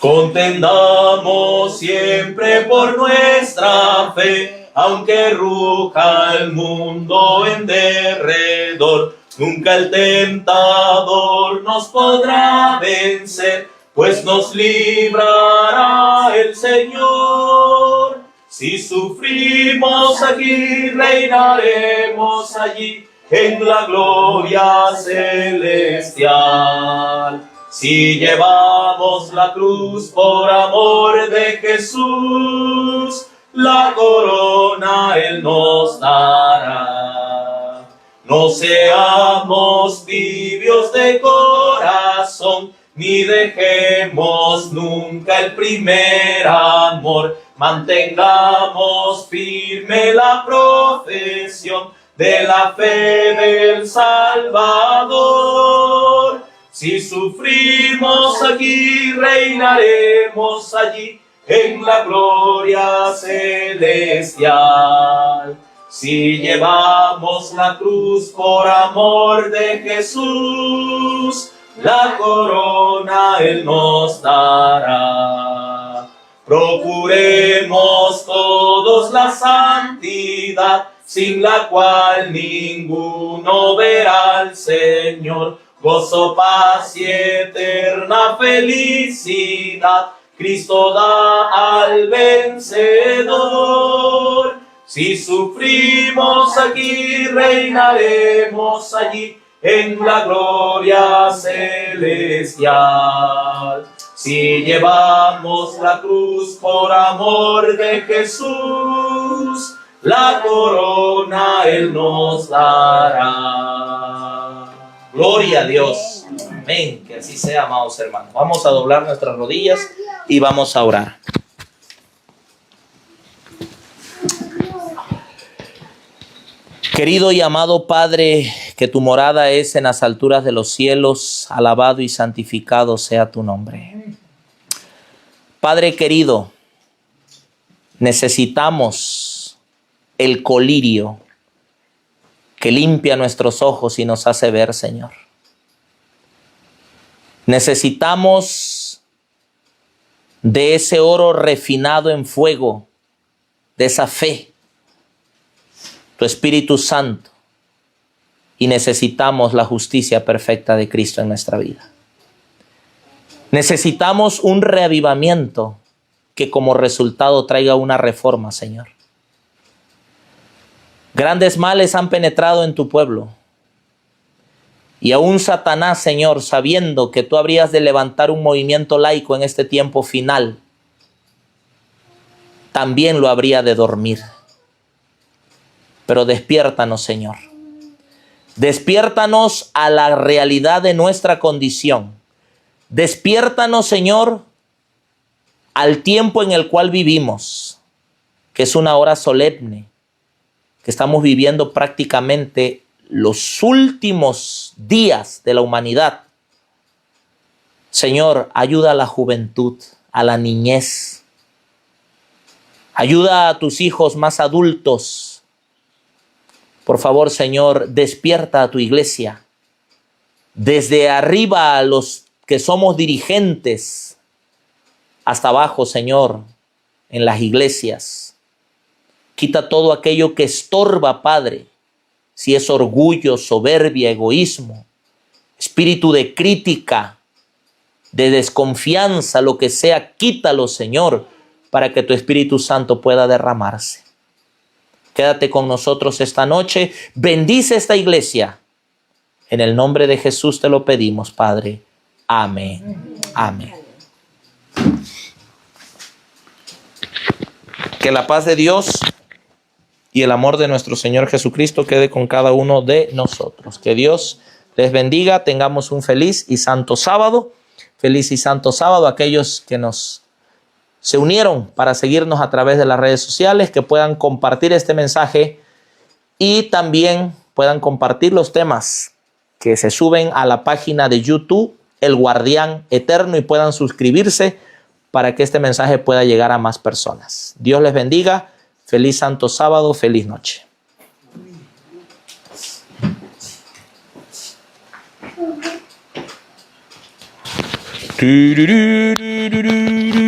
Contendamos siempre por nuestra fe, aunque ruja el mundo en derredor. Nunca el tentador nos podrá vencer, pues nos librará el Señor. Si sufrimos aquí, reinaremos allí en la gloria celestial. Si llevamos la cruz por amor de Jesús, la corona Él nos dará. No seamos tibios de corazón, ni dejemos nunca el primer amor. Mantengamos firme la profesión de la fe del Salvador. Si sufrimos aquí, reinaremos allí en la gloria celestial. Si llevamos la cruz por amor de Jesús, la corona Él nos dará. Procuremos todos la santidad, sin la cual ninguno verá al Señor. Gozo, paz y eterna felicidad, Cristo da al vencedor. Si sufrimos aquí, reinaremos allí en la gloria celestial. Si llevamos la cruz por amor de Jesús, la corona Él nos dará. Gloria a Dios. Amén. Que así sea, amados hermanos. Vamos a doblar nuestras rodillas y vamos a orar. Querido y amado Padre, que tu morada es en las alturas de los cielos, alabado y santificado sea tu nombre. Padre querido, necesitamos el colirio que limpia nuestros ojos y nos hace ver, Señor. Necesitamos de ese oro refinado en fuego, de esa fe, tu Espíritu Santo, y necesitamos la justicia perfecta de Cristo en nuestra vida. Necesitamos un reavivamiento que como resultado traiga una reforma, Señor. Grandes males han penetrado en tu pueblo. Y aún Satanás, Señor, sabiendo que tú habrías de levantar un movimiento laico en este tiempo final, también lo habría de dormir. Pero despiértanos, Señor. Despiértanos a la realidad de nuestra condición. Despiértanos, Señor, al tiempo en el cual vivimos, que es una hora solemne, que estamos viviendo prácticamente los últimos días de la humanidad. Señor, ayuda a la juventud, a la niñez. Ayuda a tus hijos más adultos. Por favor, Señor, despierta a tu iglesia. Desde arriba a los que somos dirigentes, hasta abajo, Señor, en las iglesias. Quita todo aquello que estorba, Padre. Si es orgullo, soberbia, egoísmo, espíritu de crítica, de desconfianza, lo que sea, quítalo, Señor, para que tu Espíritu Santo pueda derramarse. Quédate con nosotros esta noche. Bendice esta iglesia. En el nombre de Jesús te lo pedimos, Padre. Amén. Amén. Que la paz de Dios y el amor de nuestro Señor Jesucristo quede con cada uno de nosotros. Que Dios les bendiga. Tengamos un feliz y santo sábado. Feliz y santo sábado a aquellos que se unieron para seguirnos a través de las redes sociales, que puedan compartir este mensaje y también puedan compartir los temas que se suben a la página de YouTube, El Guardián Eterno, y puedan suscribirse para que este mensaje pueda llegar a más personas. Dios les bendiga. Feliz santo sábado. Feliz noche. Do, do, do, do, do, do.